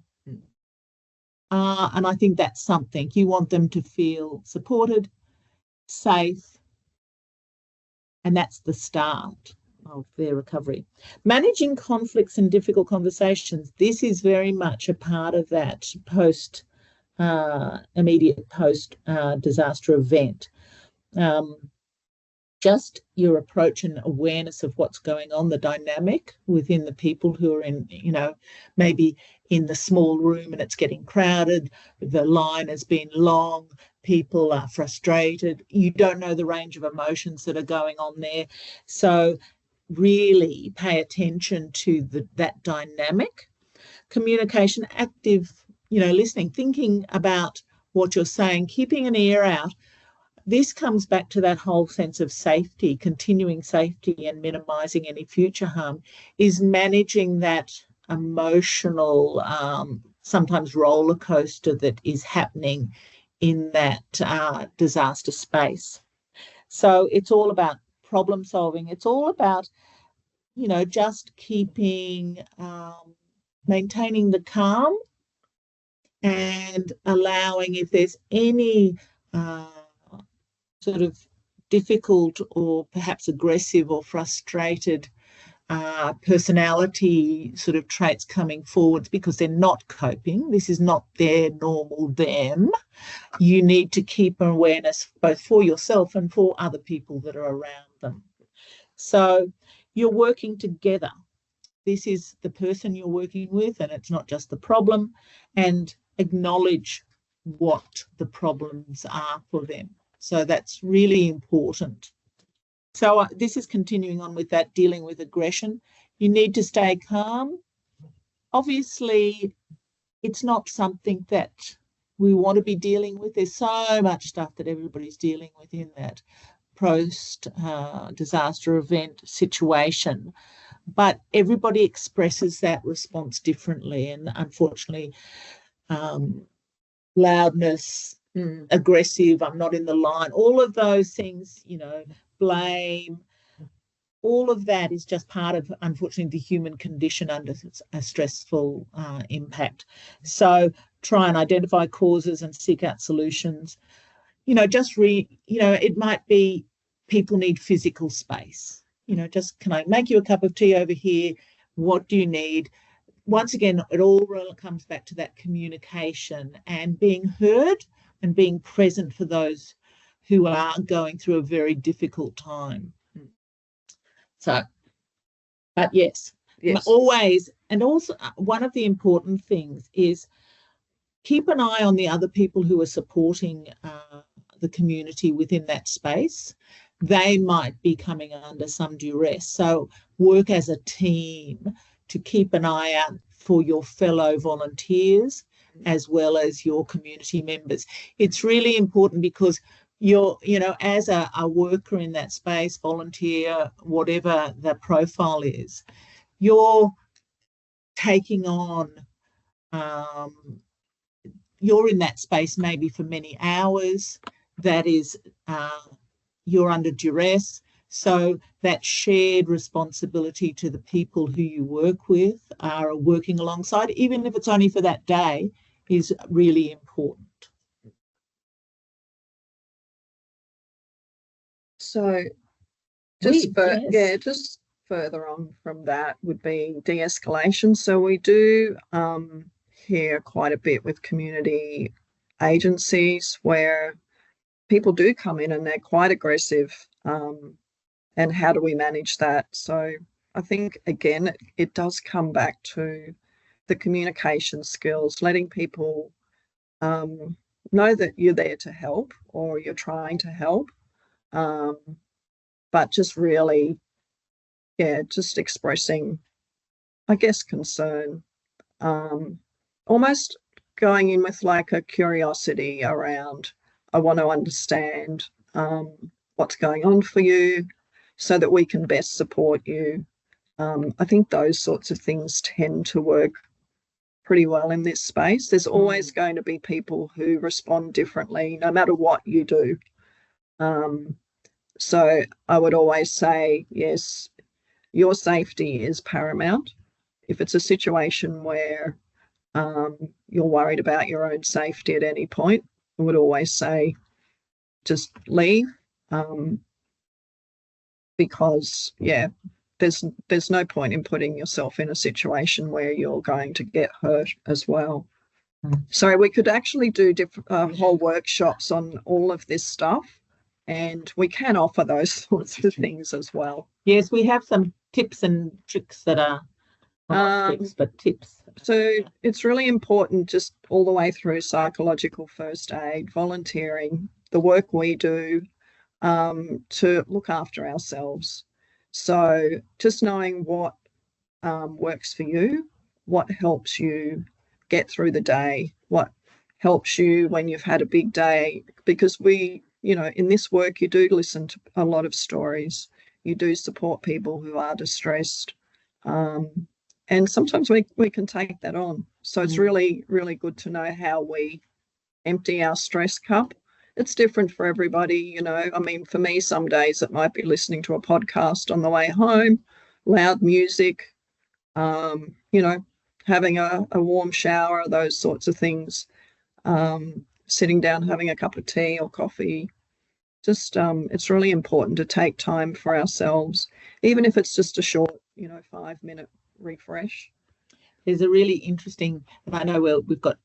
And I think that's something. You want them to feel supported, safe, and that's the start of their recovery. Managing conflicts and difficult conversations. This is very much a part of that immediate post disaster event. Just your approach and awareness of what's going on, the dynamic within the people who are in, maybe in the small room and it's getting crowded, the line has been long, people are frustrated, you don't know the range of emotions that are going on there. So really pay attention to that dynamic. Communication, active, listening, thinking about what you're saying, keeping an ear out. This comes back to that whole sense of safety, continuing safety and minimising any future harm, is managing that emotional, sometimes roller coaster that is happening in that disaster space. So it's all about problem solving. It's all about, just keeping, maintaining the calm and allowing, if there's any sort of difficult or perhaps aggressive or frustrated personality sort of traits coming forwards because they're not coping. This is not their normal them. You need to keep an awareness both for yourself and for other people that are around them. So you're working together. This is the person you're working with, and it's not just the problem, and acknowledge what the problems are for them. So that's really important. So this is continuing on with that, dealing with aggression. You need to stay calm. Obviously, it's not something that we want to be dealing with. There's so much stuff that everybody's dealing with in that post-disaster event situation. But everybody expresses that response differently. And unfortunately, loudness, aggressive, I'm not in the line, all of those things, blame, all of that is just part of, unfortunately, the human condition under a stressful impact. So try and identify causes and seek out solutions. It might be people need physical space. Just, can I make you a cup of tea over here? What do you need? Once again, it all comes back to that communication and being heard and being present for those who are going through a very difficult time. So, but yes, always. And also one of the important things is keep an eye on the other people who are supporting the community within that space. They might be coming under some duress. So work as a team to keep an eye out for your fellow volunteers as well as your community members. It's really important because you're, as a worker in that space, volunteer, whatever the profile is, you're taking on, you're in that space maybe for many hours. That is, you're under duress. So that shared responsibility to the people who you work with are working alongside, even if it's only for that day, is really important. So just further on from that would be de-escalation. So we do hear quite a bit with community agencies where people do come in and they're quite aggressive. And how do we manage that? So I think, again, it does come back to the communication skills, letting people know that you're there to help or you're trying to help, but just really yeah, just expressing, I guess, concern, almost going in with like a curiosity around, I want to understand what's going on for you so that we can best support you. I think those sorts of things tend to work pretty well in this space. There's always going to be people who respond differently, no matter what you do. So I would always say, yes, your safety is paramount. If it's a situation where you're worried about your own safety at any point, I would always say, just leave, because, yeah, there's no point in putting yourself in a situation where you're going to get hurt as well. So we could actually do different whole workshops on all of this stuff, and we can offer those sorts of things as well. Yes, we have some tips and tricks that are not tricks, but tips. So it's really important, just all the way through psychological first aid, volunteering, the work we do, to look after ourselves. So just knowing what works for you, what helps you get through the day, what helps you when you've had a big day, because we, you know, in this work, you do listen to a lot of stories. You do support people who are distressed. And sometimes we can take that on. So it's really, really good to know how we empty our stress cup. It's different for everybody, you know. I mean, for me, some days it might be listening to a podcast on the way home, loud music, you know, having a warm shower, those sorts of things, sitting down, having a cup of tea or coffee. Just, it's really important to take time for ourselves, even if it's just a short, you know, 5-minute refresh. There's a really interesting, and I know we've got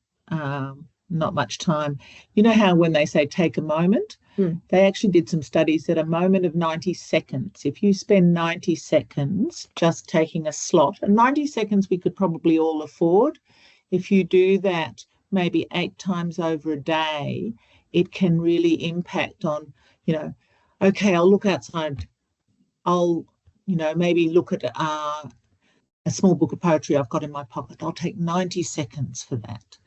not much time. You know how when they say take a moment, they actually did some studies that a moment of 90 seconds, if you spend 90 seconds just taking a slot, and 90 seconds we could probably all afford. If you do that maybe 8 times over a day, it can really impact on, you know, okay, I'll look outside. I'll, you know, maybe look at a small book of poetry I've got in my pocket. I'll take 90 seconds for that.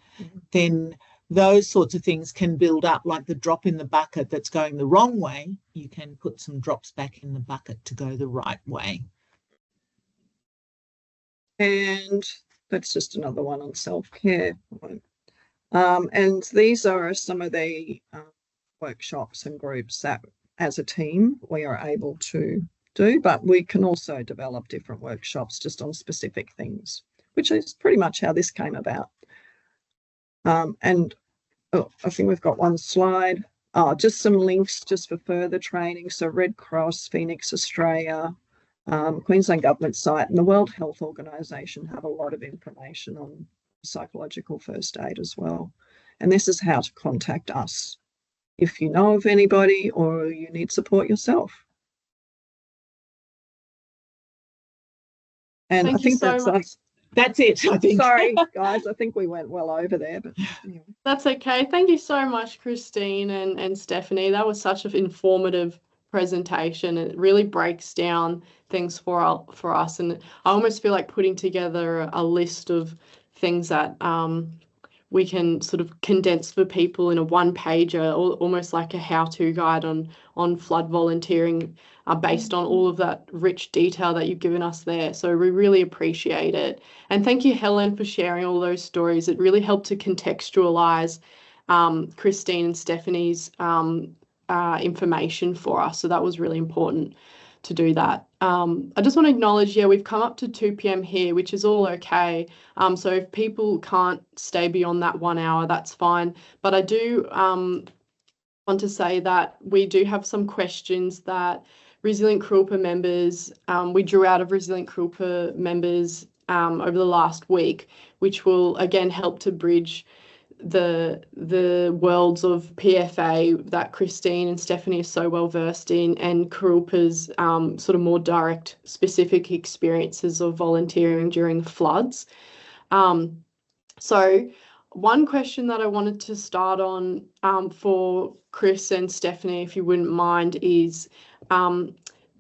Then those sorts of things can build up, like the drop in the bucket that's going the wrong way. You can put some drops back in the bucket to go the right way. And that's just another one on self-care. And these are some of the workshops and groups that as a team we are able to do, but we can also develop different workshops just on specific things, which is pretty much how this came about. And I think we've got one slide. Just some links just for further training. So Red Cross, Phoenix Australia, Queensland Government site and the World Health Organization have a lot of information on psychological first aid as well. And this is how to contact us if you know of anybody or you need support yourself. And Thank I think you so much. That's it, I think. Sorry, guys, I think we went well over there, but anyway. That's okay. Thank you so much, Christine and Stephanie. That was such an informative presentation. It really breaks down things for us, and I almost feel like putting together a list of things that we can sort of condense for people in a one-pager, almost like a how-to guide on flood volunteering, based on all of that rich detail that you've given us there. So we really appreciate it. And thank you, Helen, for sharing all those stories. It really helped to contextualize Christine and Stephanie's information for us. So that was really important to do that. I just want to acknowledge, we've come up to 2 p.m. here, which is all okay. So if people can't stay beyond that 1 hour, that's fine. But I do want to say that we do have some questions that Resilient Kurilpa members, we drew out of Resilient Kurilpa members over the last week, which will again help to bridge the worlds of PFA that Christine and Stephanie are so well versed in, and Kurilpa's sort of more direct, specific experiences of volunteering during the floods. So one question that I wanted to start on for Chris and Stephanie, if you wouldn't mind, is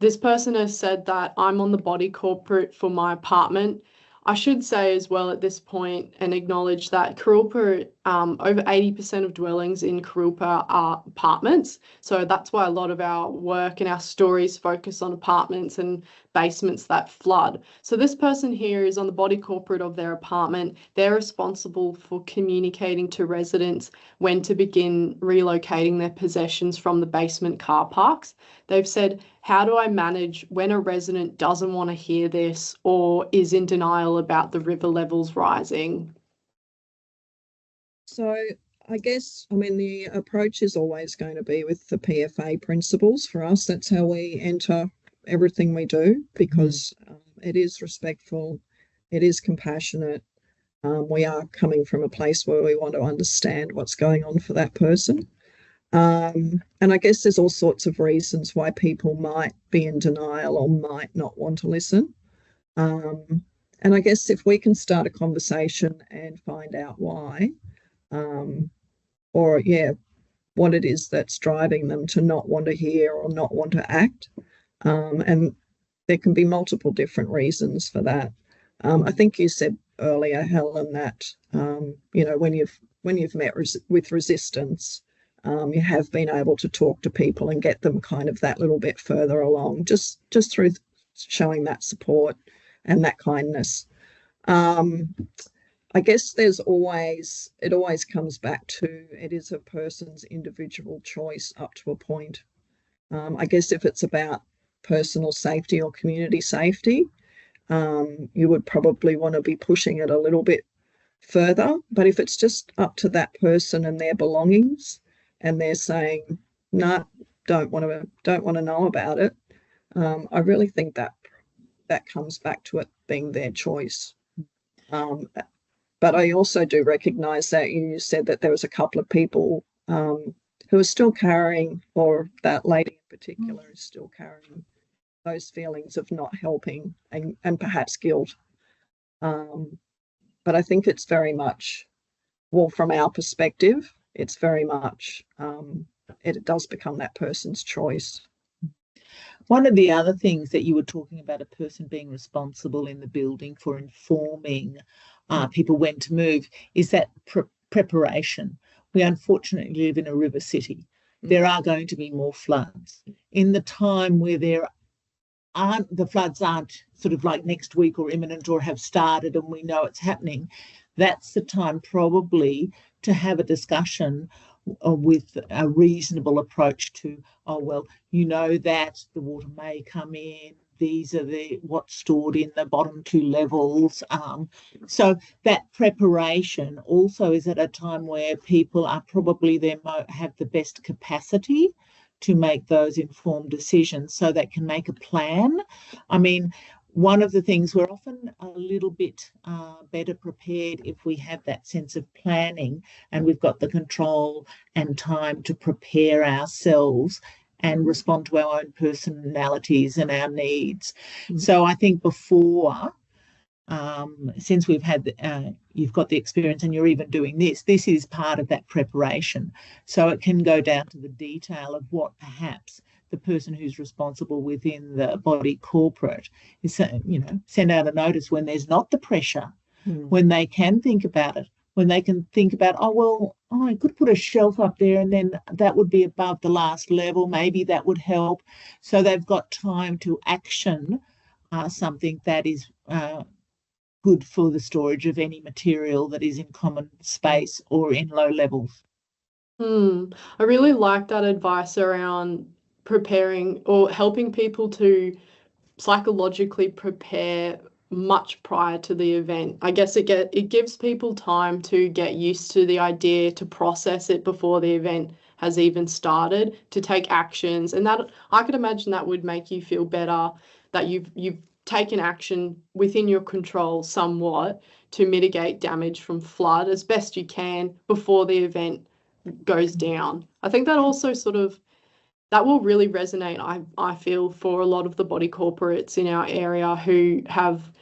this person has said that I'm on the body corporate for my apartment. I should say as well at this point and acknowledge that Kurilpa, over 80% of dwellings in Kurilpa are apartments. So that's why a lot of our work and our stories focus on apartments and basements that flood. So this person here is on the body corporate of their apartment. They're responsible for communicating to residents when to begin relocating their possessions from the basement car parks. They've said, how do I manage when a resident doesn't want to hear this or is in denial about the river levels rising? So I guess, I mean, the approach is always going to be with the PFA principles. For us, that's how we enter everything we do, because it is respectful, it is compassionate. We are coming from a place where we want to understand what's going on for that person. And I guess there's all sorts of reasons why people might be in denial or might not want to listen. And I guess if we can start a conversation and find out why, or what it is that's driving them to not want to hear or not want to act. And there can be multiple different reasons for that. I think you said earlier, Helen, that when you've met with resistance, you have been able to talk to people and get them kind of that little bit further along, just through showing that support and that kindness. I guess it always comes back to, it is a person's individual choice up to a point. I guess if it's about personal safety or community safety, you would probably want to be pushing it a little bit further. But if it's just up to that person and their belongings, and they're saying, no, don't want to know about it, I really think that comes back to it being their choice. But I also do recognise that you said that there was a couple of people who are still carrying, or that lady in particular is still carrying those feelings of not helping and perhaps guilt. But I think it's very much, well, from our perspective, it's very much, it does become that person's choice. One of the other things that you were talking about, a person being responsible in the building for informing people when to move, is that preparation. We unfortunately live in a river city. There are going to be more floods. In the time where the floods aren't sort of like next week or imminent or have started and we know it's happening, that's the time probably to have a discussion with a reasonable approach to, that the water may come in, these are what's stored in the bottom two levels. So that preparation also is at a time where people are probably have the best capacity to make those informed decisions, so they can make a plan. I mean, one of the things, we're often a little bit better prepared if we have that sense of planning and we've got the control and time to prepare ourselves and respond to our own personalities and our needs. So I think before, since we've had, you've got the experience and you're even doing this is part of that preparation. So it can go down to the detail of what perhaps the person who's responsible within the body corporate is, send out a notice when there's not the pressure, when they can think about it, when they can think about, I could put a shelf up there and then that would be above the last level. Maybe that would help. So they've got time to action something that is good for the storage of any material that is in common space or in low levels. I really like that advice around preparing or helping people to psychologically prepare much prior to the event. I guess it gives people time to get used to the idea, to process it before the event has even started, to take actions, and that I could imagine that would make you feel better that you've taken action within your control somewhat to mitigate damage from flood as best you can before the event goes down. I think that also that will really resonate, I feel, for a lot of the body corporates in our area who have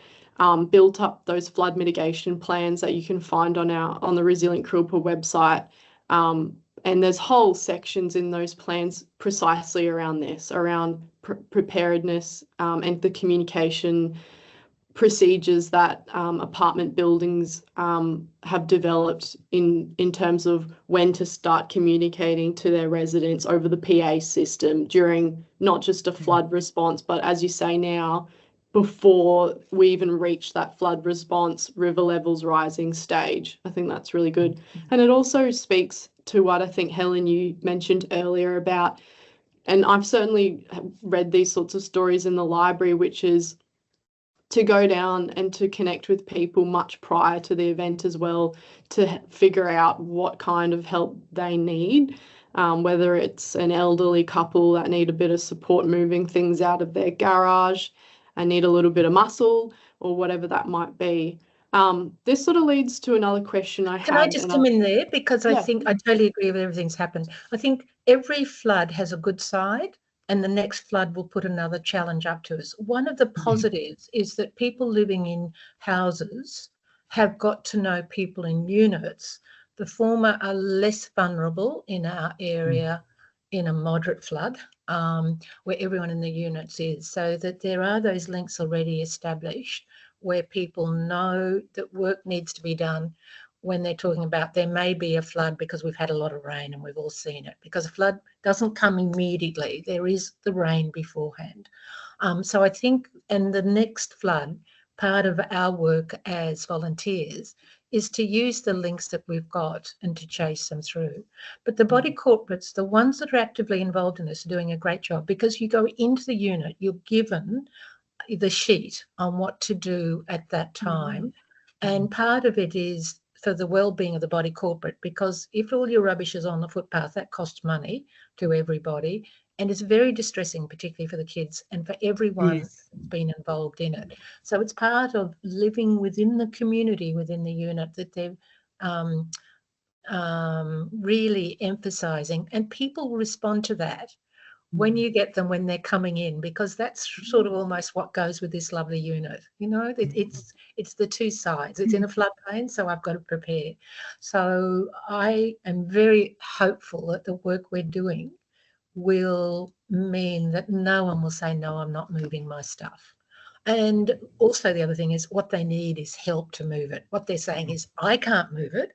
built up those flood mitigation plans that you can find on the Resilient Kurilpa website. And there's whole sections in those plans precisely around this, around preparedness and the communication procedures that apartment buildings have developed in terms of when to start communicating to their residents over the PA system during not just a flood response, but as you say now, before we even reach that flood response, river levels rising stage. I think that's really good. And it also speaks to what I think, Helen, you mentioned earlier about, and I've certainly read these sorts of stories in the library, which is to go down and to connect with people much prior to the event as well, to figure out what kind of help they need, whether it's an elderly couple that need a bit of support moving things out of their garage and need a little bit of muscle, or whatever that might be. This sort of leads to another question I have. Can I just come in there? Because I think I totally agree with everything's happened. I think every flood has a good side, and the next flood will put another challenge up to us. One of the positives is that people living in houses have got to know people in units. The former are less vulnerable in our area in a moderate flood, where everyone in the units is, so that there are those links already established where people know that work needs to be done when they're talking about there may be a flood because we've had a lot of rain and we've all seen it, because a flood doesn't come immediately. There is the rain beforehand. So I think, and the next flood, part of our work as volunteers is to use the links that we've got and to chase them through. But the body corporates, the ones that are actively involved in this, are doing a great job, because you go into the unit, you're given the sheet on what to do at that time. And part of it is for the well-being of the body corporate, because if all your rubbish is on the footpath, that costs money to everybody, and it's very distressing, particularly for the kids and for everyone who's been involved in it. So it's part of living within the community, within the unit, that they're really emphasising, and people respond to that when you get them when they're coming in, because that's sort of almost what goes with this lovely unit. You know, it's the two sides. It's in a floodplain, so I've got to prepare. So I am very hopeful that the work we're doing will mean that no one will say, no, I'm not moving my stuff. And also the other thing is what they need is help to move it. What they're saying is, I can't move it,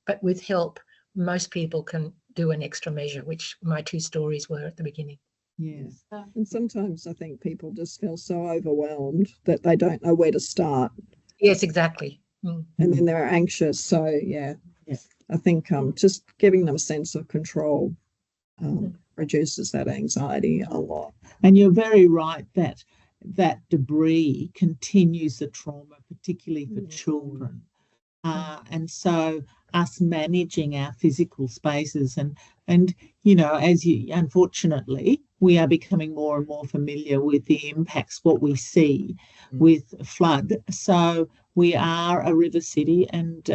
but with help, most people can do an extra measure, which my two stories were at the beginning. Yes. And sometimes I think people just feel so overwhelmed that they don't know where to start. Yes, exactly. And then they're anxious. So, I think just giving them a sense of control reduces that anxiety a lot. And you're very right that that debris continues the trauma, particularly for children. And so us managing our physical spaces and you know, as you, unfortunately, we are becoming more and more familiar with the impacts, what we see with flood. So we are a river city, and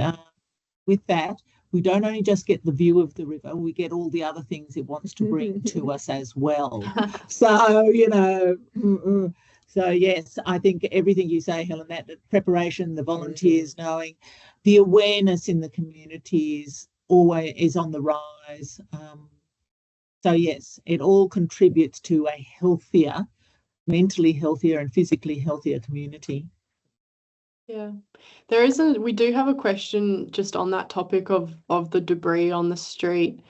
with that, we don't only just get the view of the river, we get all the other things it wants to bring to us as well. So, you know, so yes, I think everything you say, Helen, that preparation, the volunteers knowing, the awareness in the community is always on the rise. So yes, it all contributes to a healthier, mentally healthier and physically healthier community. Yeah, we do have a question just on that topic of the debris on the street.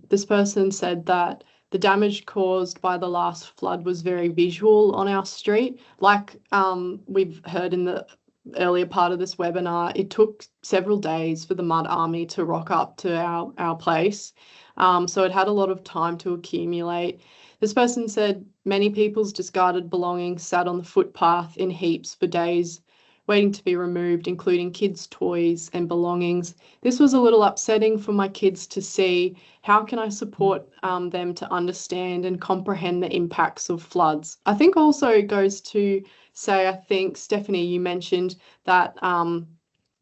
This person said that the damage caused by the last flood was very visual on our street. Like we've heard in the earlier part of this webinar, it took several days for the mud army to rock up to our place. So it had a lot of time to accumulate. This person said many people's discarded belongings sat on the footpath in heaps for days, waiting to be removed, including kids' toys and belongings. This was a little upsetting for my kids to see. How can I support them to understand and comprehend the impacts of floods? I think also it goes to say, I think, Stephanie, you mentioned that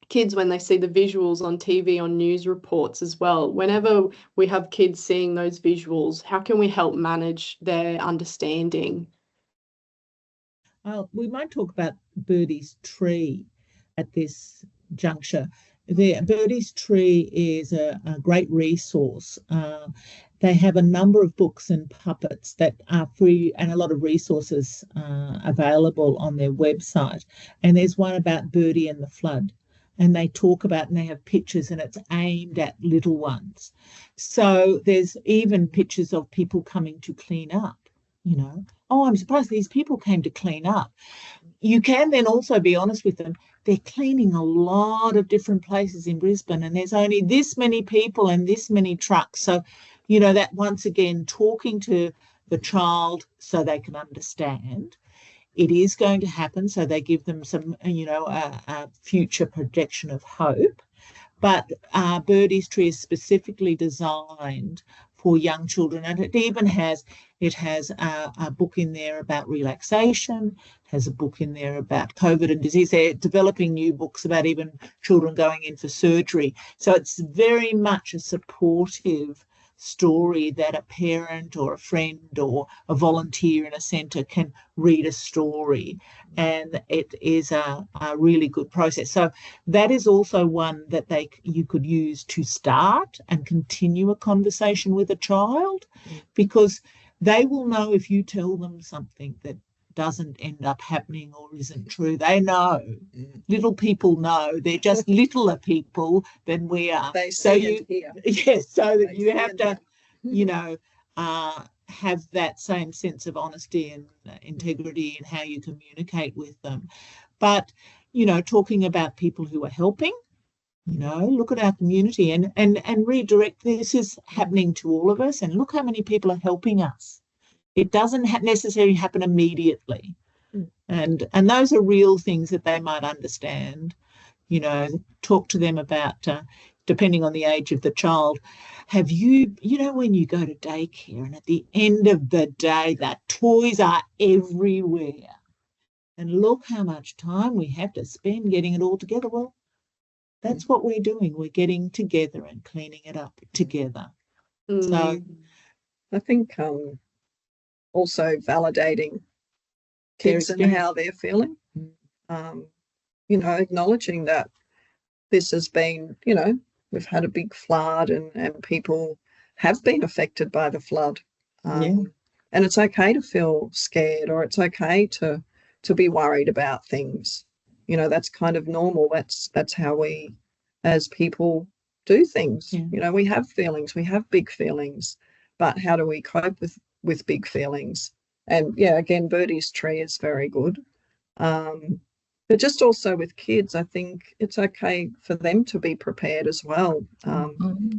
kids, when they see the visuals on TV, on news reports as well, whenever we have kids seeing those visuals, how can we help manage their understanding? We might talk about Birdie's tree at this juncture. The Birdie's Tree is a great resource. They have a number of books and puppets that are free, and a lot of resources available on their website. And there's one about Birdie and the flood. And they talk about, and they have pictures, and it's aimed at little ones. So there's even pictures of people coming to clean up, you know. Oh, I'm surprised these people came to clean up. You can then also be honest with them. They're cleaning a lot of different places in Brisbane, and there's only this many people and this many trucks. So, you know, that once again, talking to the child so they can understand. It is going to happen, so they give them some, you know, a future projection of hope. But Birdie's Tree is specifically designed for young children, and it even has a book in there about relaxation. It has a book in there about COVID and disease. They're developing new books about even children going in for surgery. So it's very much a supportive story that a parent or a friend or a volunteer in a centre can read a story, and it is a really good process. So that is also one that you could use to start and continue a conversation with a child, because they will know if you tell them something that doesn't end up happening or isn't true. They know. Little people know. They're just littler people than we are. They see it here. Yes, so that you have to, you know, have that same sense of honesty and integrity in how you communicate with them. But, you know, talking about people who are helping, you know, look at our community and redirect. This is happening to all of us, and look how many people are helping us. It doesn't necessarily happen immediately. And those are real things that they might understand. You know, talk to them about, depending on the age of the child, have you know, when you go to daycare and at the end of the day, the toys are everywhere. And look how much time we have to spend getting it all together. Well, that's what we're doing. We're getting together and cleaning it up together. So I think also validating kids and how they're feeling, you know, acknowledging that this has been, you know, we've had a big flood and people have been affected by the flood. And it's okay to feel scared, or it's okay to be worried about things. You know, that's kind of normal. That's how we as people do things. You know, we have feelings, we have big feelings, but how do we cope with big feelings? And yeah, again, Birdie's Tree is very good. But just also with kids, I think it's okay for them to be prepared as well.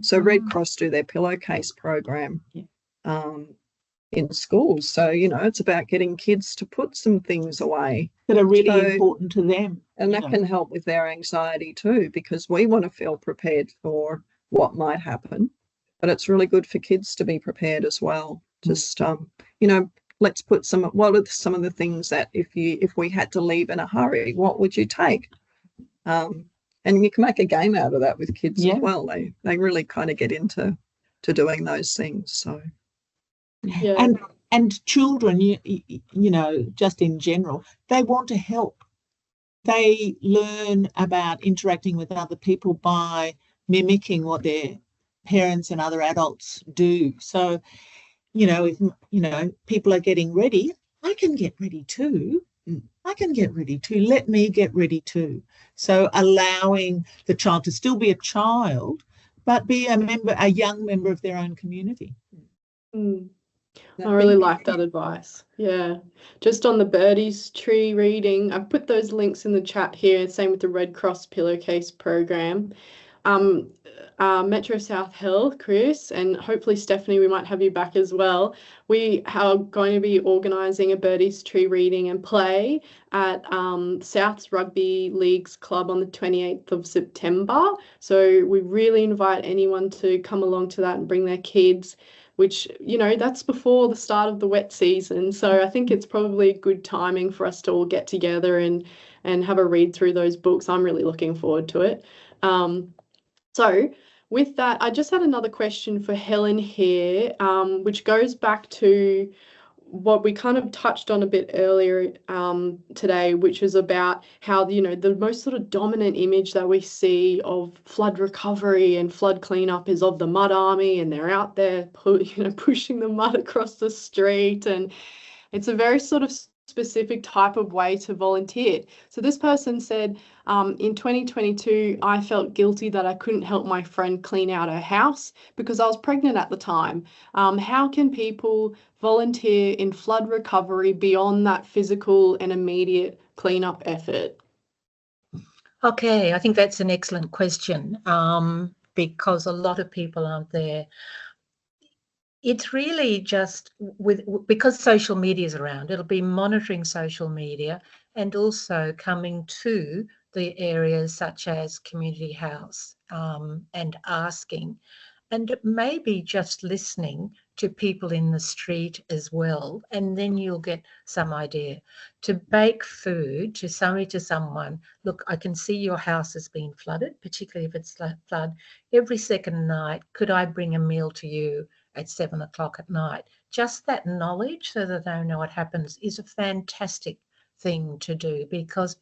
So Red Cross do their pillowcase program in schools. So, you know, it's about getting kids to put some things away that are really important to them. And that can help with their anxiety too, because we want to feel prepared for what might happen. But it's really good for kids to be prepared as well. Just, you know, let's put what are some of the things that if we had to leave in a hurry, what would you take? And you can make a game out of that with kids as well. They really kind of get into doing those things. So and children, you know, just in general, they want to help. They learn about interacting with other people by mimicking what their parents and other adults do. So, you know, if, you know, people are getting ready, I can get ready too. I can get ready too. Let me get ready too. So allowing the child to still be a child, but be a young member of their own community. I really like that advice. Yeah. Just on the Birdie's Tree reading, I've put those links in the chat here, same with the Red Cross pillowcase program. Metro South Hill, Chris, and hopefully Stephanie, we might have you back as well. We are going to be organising a Birdie's Tree reading and play at South's Rugby League's club on the 28th of September. So we really invite anyone to come along to that and bring their kids, which, you know, that's before the start of the wet season. So I think it's probably good timing for us to all get together and have a read through those books. I'm really looking forward to it. So with that, I just had another question for Helen here, which goes back to what we kind of touched on a bit earlier today, which is about how, the most sort of dominant image that we see of flood recovery and flood cleanup is of the mud army, and they're out there, pushing the mud across the street, and it's a very sort of specific type of way to volunteer. So this person said, in 2022, I felt guilty that I couldn't help my friend clean out her house because I was pregnant at the time. How can people volunteer in flood recovery beyond that physical and immediate cleanup effort? Okay, I think that's an excellent question, because a lot of people aren't there. It's really just because social media is around, it'll be monitoring social media and also coming to the areas such as community house, and asking, and maybe just listening to people in the street as well, and then you'll get some idea. To bake food to someone, look, I can see your house has been flooded, particularly if it's flood. Every second night, could I bring a meal to you at 7 o'clock at night? Just that knowledge, so that they know what happens, is a fantastic thing to do, because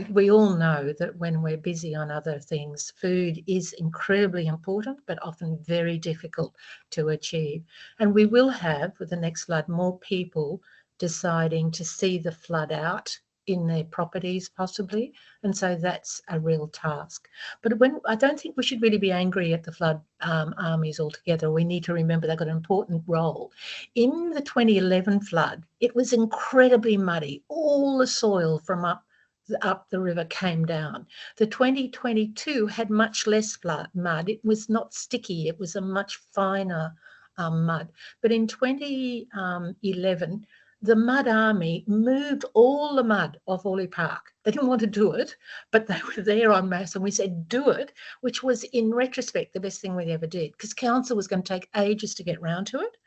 we all know that when we're busy on other things, food is incredibly important, but often very difficult to achieve. And we will have, with the next flood, more people deciding to see the flood out in their properties possibly, and so that's a real task. But I don't think we should really be angry at the flood armies altogether. We need to remember they've got an important role. In the 2011 flood, it was incredibly muddy. All the soil from up the river came down. The 2022 had much less mud. It was not sticky. It was a much finer mud. But in 2011, the mud army moved all the mud off Orley Park. They didn't want to do it, but they were there en masse, and we said, do it, which was, in retrospect, the best thing we ever did, because council was going to take ages to get round to it.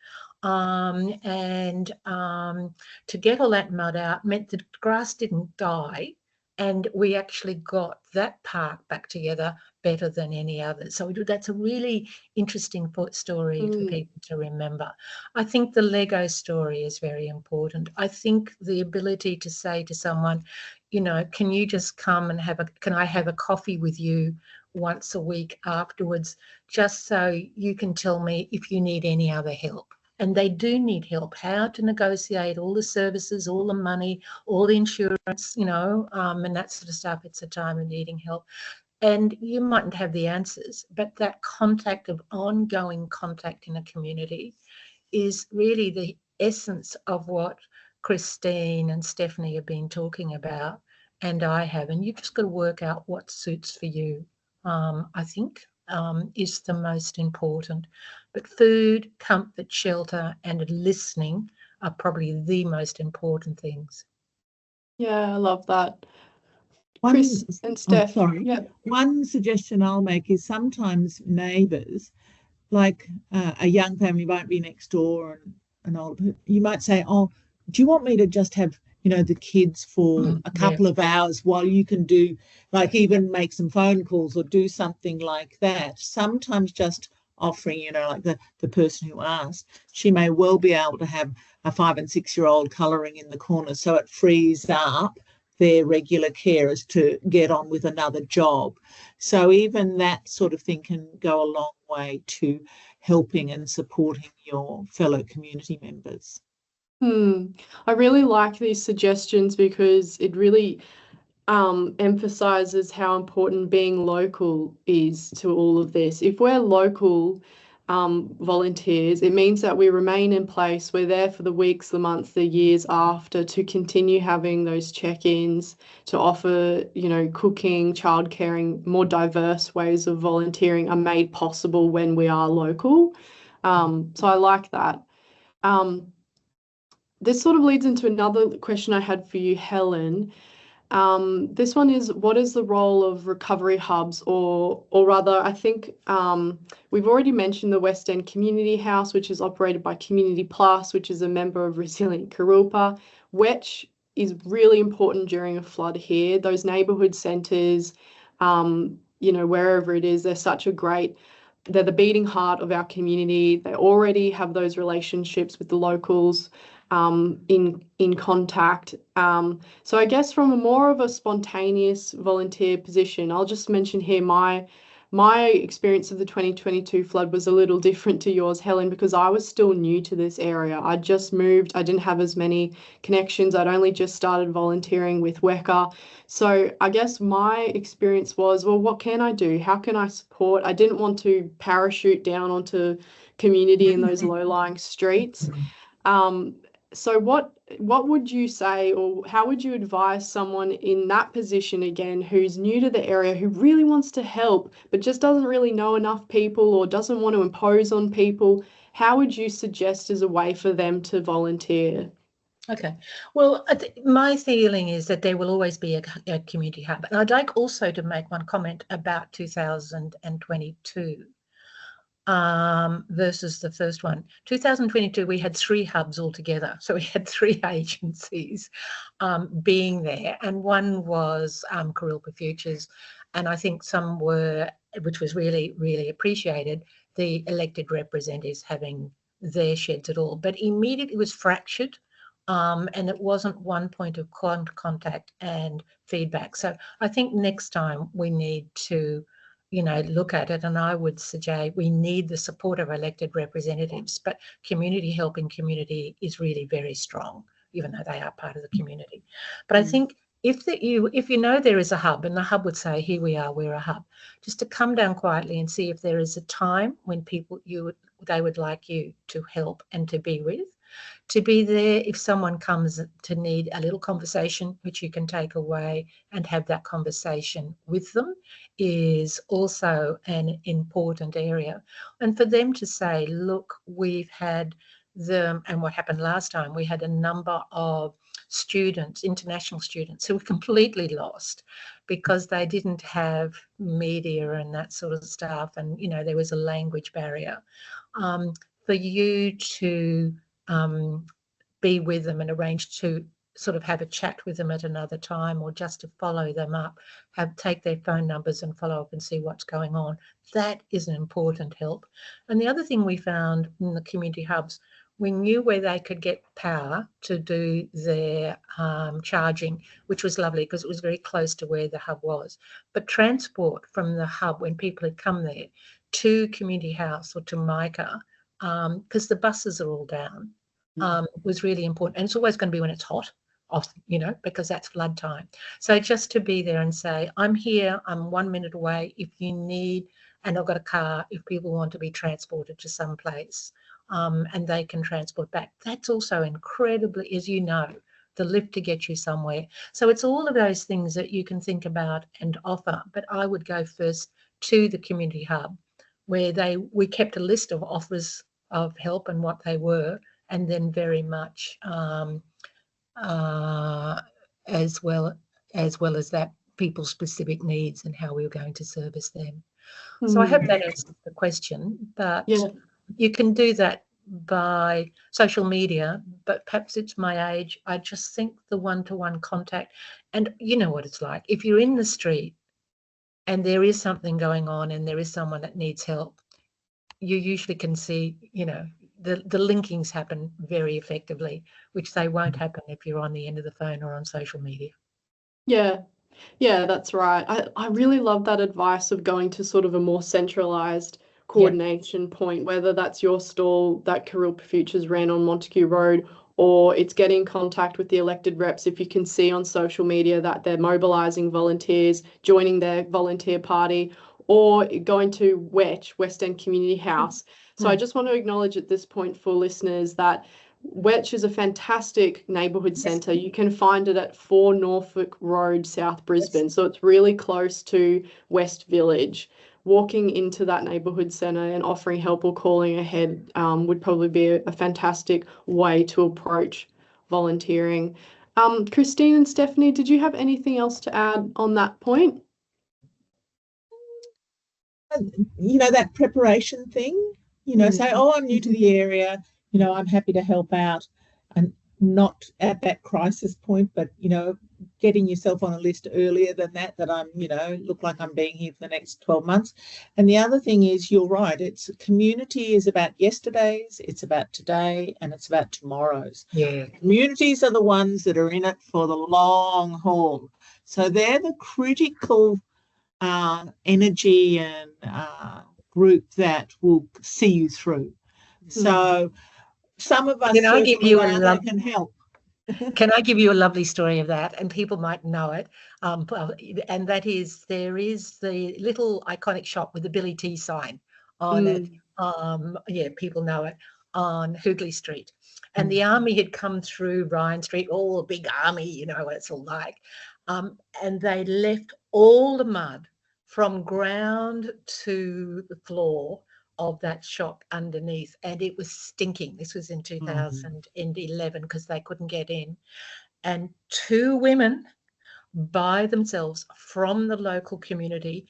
To get all that mud out meant the grass didn't die, and we actually got that park back together better than any other. So that's a really interesting story for people to remember. I think the Lego story is very important. I think the ability to say to someone, can you just come and can I have a coffee with you once a week afterwards, just so you can tell me if you need any other help. And they do need help, how to negotiate all the services, all the money, all the insurance, and that sort of stuff. It's a time of needing help. And you mightn't have the answers, but that ongoing contact in a community is really the essence of what Christine and Stephanie have been talking about, and I have. And you've just got to work out what suits for you, I think, is the most important. But food, comfort, shelter, and listening are probably the most important things. Yeah, I love that. Chris and Steph. Yeah. One suggestion I'll make is sometimes neighbours, like a young family might be next door and an older, you might say, oh, do you want me to just have, the kids for a couple of hours while you can do, like, even make some phone calls or do something like that? Sometimes just offering, like the person who asked, she may well be able to have a 5 and 6 year old colouring in the corner, so it frees up their regular carers to get on with another job. So even that sort of thing can go a long way to helping and supporting your fellow community members. I really like these suggestions because it really emphasises how important being local is to all of this. If we're local volunteers, it means that we remain in place. We're there for the weeks, the months, the years after, to continue having those check-ins, to offer, cooking, childcaring, more diverse ways of volunteering are made possible when we are local. So I like that. This sort of leads into another question I had for you, Helen. This one is, what is the role of recovery hubs, or rather, I think we've already mentioned the West End Community House, which is operated by Community Plus, which is a member of Resilient Kurilpa, which is really important during a flood here. Those neighbourhood centres, wherever it is, they're the beating heart of our community. They already have those relationships with the locals. in contact. So I guess from a more of a spontaneous volunteer position, I'll just mention here my experience of the 2022 flood was a little different to yours, Helen, because I was still new to this area. I just moved. I didn't have as many connections. I'd only just started volunteering with WECA. So I guess my experience was, well, what can I do? How can I support? I didn't want to parachute down onto community in those low-lying streets. So what would you say, or how would you advise someone in that position again, who's new to the area, who really wants to help, but just doesn't really know enough people or doesn't want to impose on people? How would you suggest as a way for them to volunteer? Okay. Well, my feeling is that there will always be a community hub. And I'd like also to make one comment about 2022. Versus the first one. 2022, we had 3 hubs altogether. So we had 3 agencies being there, and one was Kurilpa Futures, and I think some were, which was really, really appreciated, the elected representatives having their sheds at all. But immediately it was fractured, and it wasn't one point of contact and feedback. So I think next time we need to look at it, and I would suggest we need the support of elected representatives, but community help in community is really very strong, even though they are part of the community. But I think if you know there is a hub, and the hub would say, here we are, we're a hub, just to come down quietly and see if there is a time when they would like you to help and to be with, to be there if someone comes to need a little conversation, which you can take away and have that conversation with them, is also an important area. And for them to say, look, we've had and what happened last time, we had a number of students, international students, who were completely lost because they didn't have media and that sort of stuff, and there was a language barrier. For you to be with them and arrange to sort of have a chat with them at another time, or just to follow them up, take their phone numbers and follow up and see what's going on. That is an important help. And the other thing we found in the community hubs, we knew where they could get power to do their charging, which was lovely because it was very close to where the hub was. But transport from the hub, when people had come there, to community house or to Micah, because the buses are all down, was really important. And it's always going to be when it's hot, because that's flood time. So just to be there and say, I'm here, I'm 1 minute away if you need, and I've got a car if people want to be transported to some place, and they can transport back. That's also incredibly, as you know, the lift to get you somewhere. So it's all of those things that you can think about and offer. But I would go first to the community hub, where we kept a list of offers of help and what they were, and then very much as well as that, people's specific needs and how we were going to service them. So I hope that answers the question, but you can do that by social media, but perhaps it's my age. I just think the one-to-one contact, and you know what it's like. If you're in the street and there is something going on and there is someone that needs help, you usually can see, the linkings happen very effectively, which they won't happen if you're on the end of the phone or on social media. Yeah, that's right. I really love that advice of going to sort of a more centralised coordination point, whether that's your stall that Kurilpa Futures ran on Montague Road, or it's getting in contact with the elected reps if you can see on social media that they're mobilising volunteers, joining their volunteer party, or going to West End Community House. So I just want to acknowledge at this point for listeners that Wetch is a fantastic neighbourhood centre. You can find it at 4 Norfolk Road, South Brisbane. So it's really close to West Village. Walking into that neighbourhood centre and offering help or calling ahead would probably be a fantastic way to approach volunteering. Christine and Stephanie, did you have anything else to add on that point? That preparation thing, say, I'm new to the area, I'm happy to help out, and not at that crisis point, but, getting yourself on a list earlier than that I'm, look like I'm being here for the next 12 months. And the other thing is, you're right, it's community is about yesterday's, it's about today, and it's about tomorrow's. Yeah. Communities are the ones that are in it for the long haul. So they're the critical energy and group that will see you through. So some of us Can I give you a can help. Can I give you a lovely story of that? And people might know it. And that is, there is the little iconic shop with the Billy T sign on it. Yeah, people know it, on Hoogley Street. And the army had come through Ryan Street, all a big army, you know what it's all like. And they left all the mud from ground to the floor of that shop underneath, and it was stinking. This was in 2011 because they couldn't get in. And two women by themselves from the local community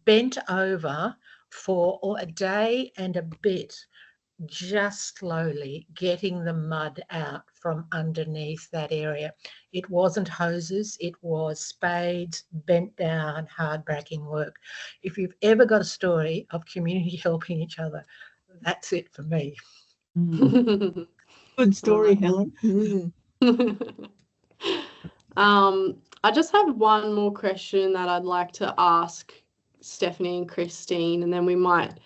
bent over for a day and a bit, just slowly getting the mud out from underneath that area. It wasn't hoses, it was spades, bent down, hard bracking work. If you've ever got a story of community helping each other, that's it for me. Good story, Helen. I just have one more question that I'd like to ask Stephanie and Christine, and then we might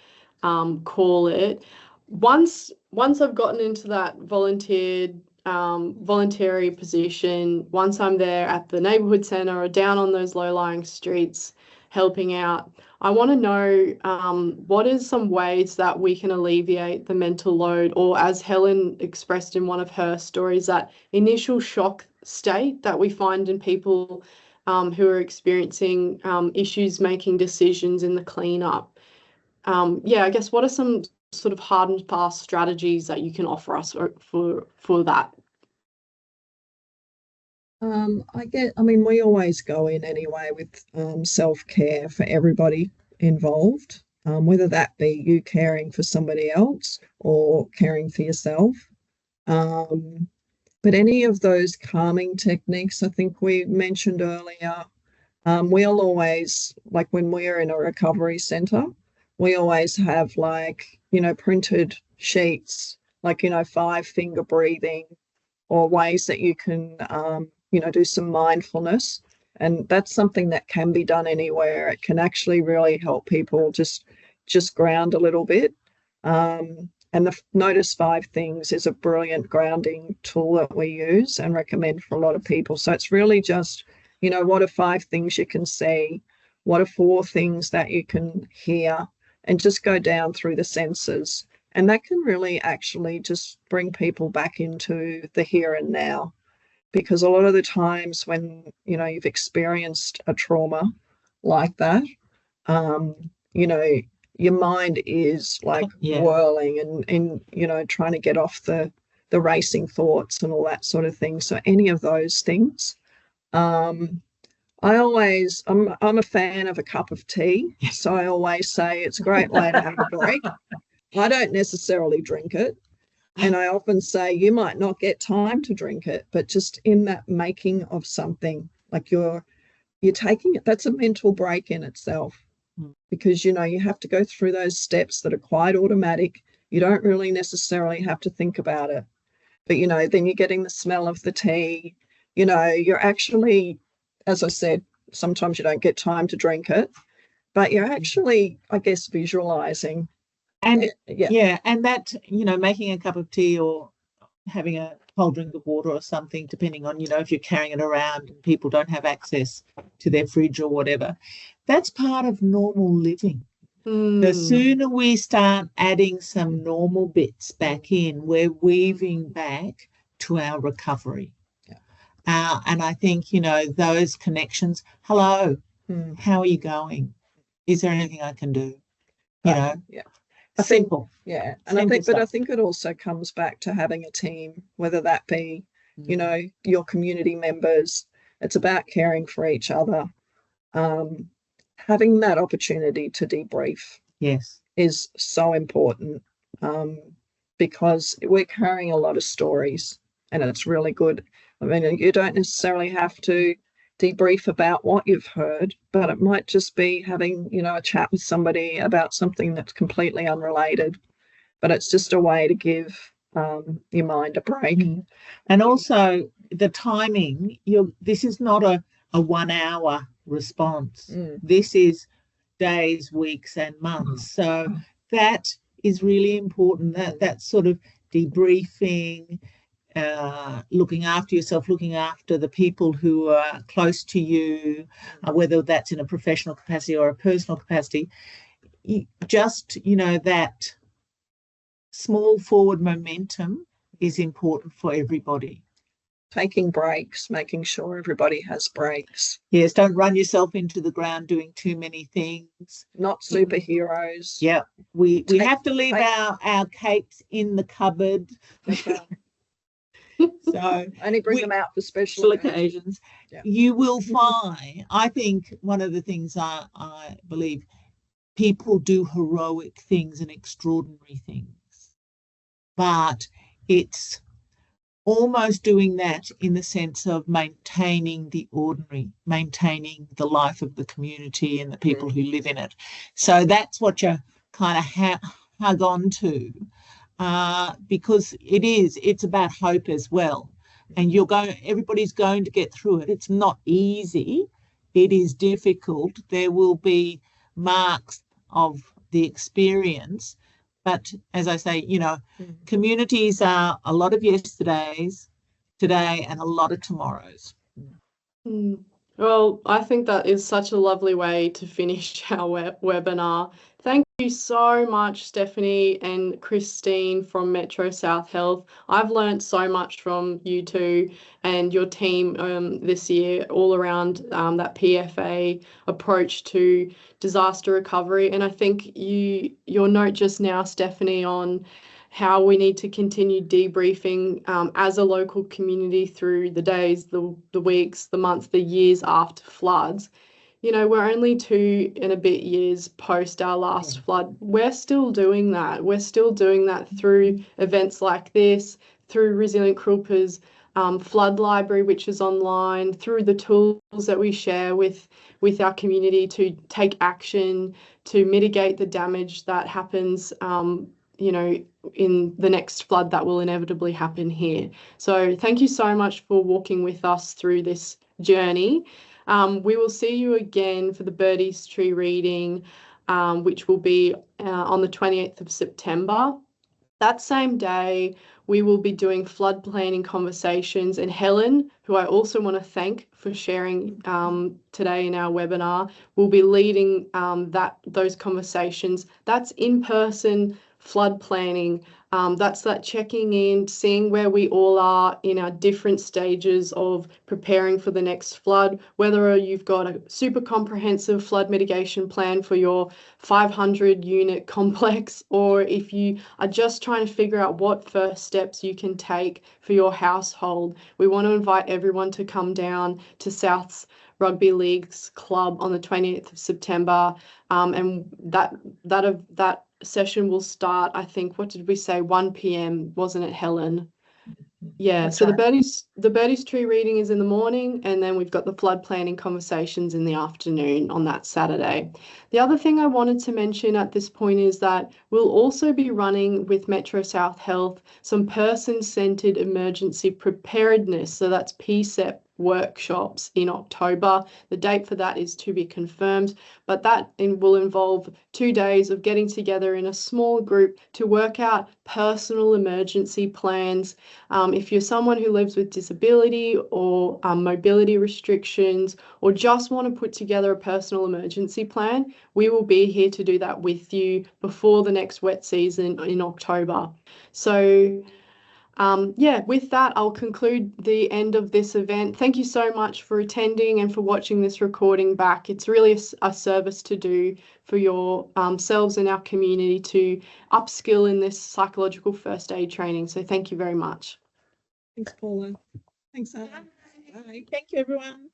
call it. Once I've gotten into that voluntary position, once I'm there at the neighbourhood centre or down on those low-lying streets helping out, I want to know what is some ways that we can alleviate the mental load, or as Helen expressed in one of her stories, that initial shock state that we find in people who are experiencing issues making decisions in the cleanup. I guess what are some sort of hard and fast strategies that you can offer us for that? We always go in anyway with self-care for everybody involved, whether that be you caring for somebody else or caring for yourself. But any of those calming techniques, I think we mentioned earlier, we'll always, like when we're in a recovery centre, we always have printed sheets, 5-finger breathing, or ways that you can, do some mindfulness. And that's something that can be done anywhere. It can actually really help people just ground a little bit. And the Notice 5 Things is a brilliant grounding tool that we use and recommend for a lot of people. So it's really just, what are 5 things you can see? What are 4 things that you can hear? And just go down through the senses. And that can really actually just bring people back into the here and now. Because a lot of the times when, you've experienced a trauma like that, your mind is whirling and trying to get off the racing thoughts and all that sort of thing. So any of those things, I'm a fan of a cup of tea. So I always say it's a great way to have a break. I don't necessarily drink it. And I often say you might not get time to drink it, but just in that making of something, like you're taking it, that's a mental break in itself. Because, you have to go through those steps that are quite automatic. You don't really necessarily have to think about it. But, then you're getting the smell of the tea. You're actually, as I said, sometimes you don't get time to drink it, but you're actually, I guess, visualizing. And and that, making a cup of tea or having a cold drink of water or something, depending on, if you're carrying it around and people don't have access to their fridge or whatever, that's part of normal living. The sooner we start adding some normal bits back in, we're weaving back to our recovery. And I think, those connections, hello, how are you going? Is there anything I can do? Simple. And I think it also comes back to having a team, whether that be, your community members. It's about caring for each other. Having that opportunity to debrief is so important, because we're carrying a lot of stories and it's really good. I mean, you don't necessarily have to, debrief about what you've heard, but it might just be having, you know, a chat with somebody about something that's completely unrelated, but it's just a way to give your mind a break. And also the timing, this is not a 1 hour response. This is days, weeks and months. So that is really important, that sort of debriefing, looking after yourself, looking after the people who are close to you, whether that's in a professional capacity or a personal capacity. That small forward momentum is important for everybody. Taking breaks, making sure everybody has breaks. Yes, don't run yourself into the ground doing too many things. Not superheroes. Yeah, we have to leave our capes in the cupboard. That's right. So only bring them out for special occasions. Yeah. You will find, I think one of the things I believe, people do heroic things and extraordinary things, but it's almost doing that in the sense of maintaining the ordinary, maintaining the life of the community and the people who live in it. So that's what you kind of hug on to. Because it's about hope as well, and everybody's going to get through it. It's not easy, it is difficult. There will be marks of the experience, but as I say, communities are a lot of yesterdays, today, and a lot of tomorrows. Well, I think that is such a lovely way to finish our webinar. Thank you so much, Stephanie and Christine from Metro South Health. I've learned so much from you two and your team this year, all around that PFA approach to disaster recovery. And I think your note just now, Stephanie, on how we need to continue debriefing as a local community through the days, the weeks, the months, the years after floods. We're only 2 and a bit years post our last flood. We're still doing that. We're still doing that through events like this, through Resilient Kurilpa's flood library, which is online, through the tools that we share with our community to take action, to mitigate the damage that happens in the next flood that will inevitably happen here. So thank you so much for walking with us through this journey. We will see you again for the Birdies Tree reading, which will be on the 28th of September. That same day, we will be doing flood planning conversations, and Helen, who I also want to thank for sharing today in our webinar, will be leading those conversations. That's in-person flood planning. That's that checking in, seeing where we all are in our different stages of preparing for the next flood, whether you've got a super comprehensive flood mitigation plan for your 500 unit complex, or if you are just trying to figure out what first steps you can take for your household. We want to invite everyone to come down to South's Rugby League's club on the 20th of September, and that session will start, I think, what did we say, 1 p.m, wasn't it, Helen? Yeah, that's so right. The Birdies Tree reading is in the morning, and then we've got the flood planning conversations in the afternoon on that Saturday. The other thing I wanted to mention at this point is that we'll also be running with Metro South Health some person-centred emergency preparedness, so that's PSEP workshops in October. The date for that is to be confirmed, but that will involve 2 days of getting together in a small group to work out personal emergency plans. If you're someone who lives with disability or mobility restrictions, or just want to put together a personal emergency plan, we will be here to do that with you before the next wet season in October. So with that, I'll conclude the end of this event. Thank you so much for attending and for watching this recording back. It's really a service to do for yourselves and our community to upskill in this psychological first aid training. So thank you very much. Thanks, Paula. Thanks, Anna. Bye. Thank you, everyone.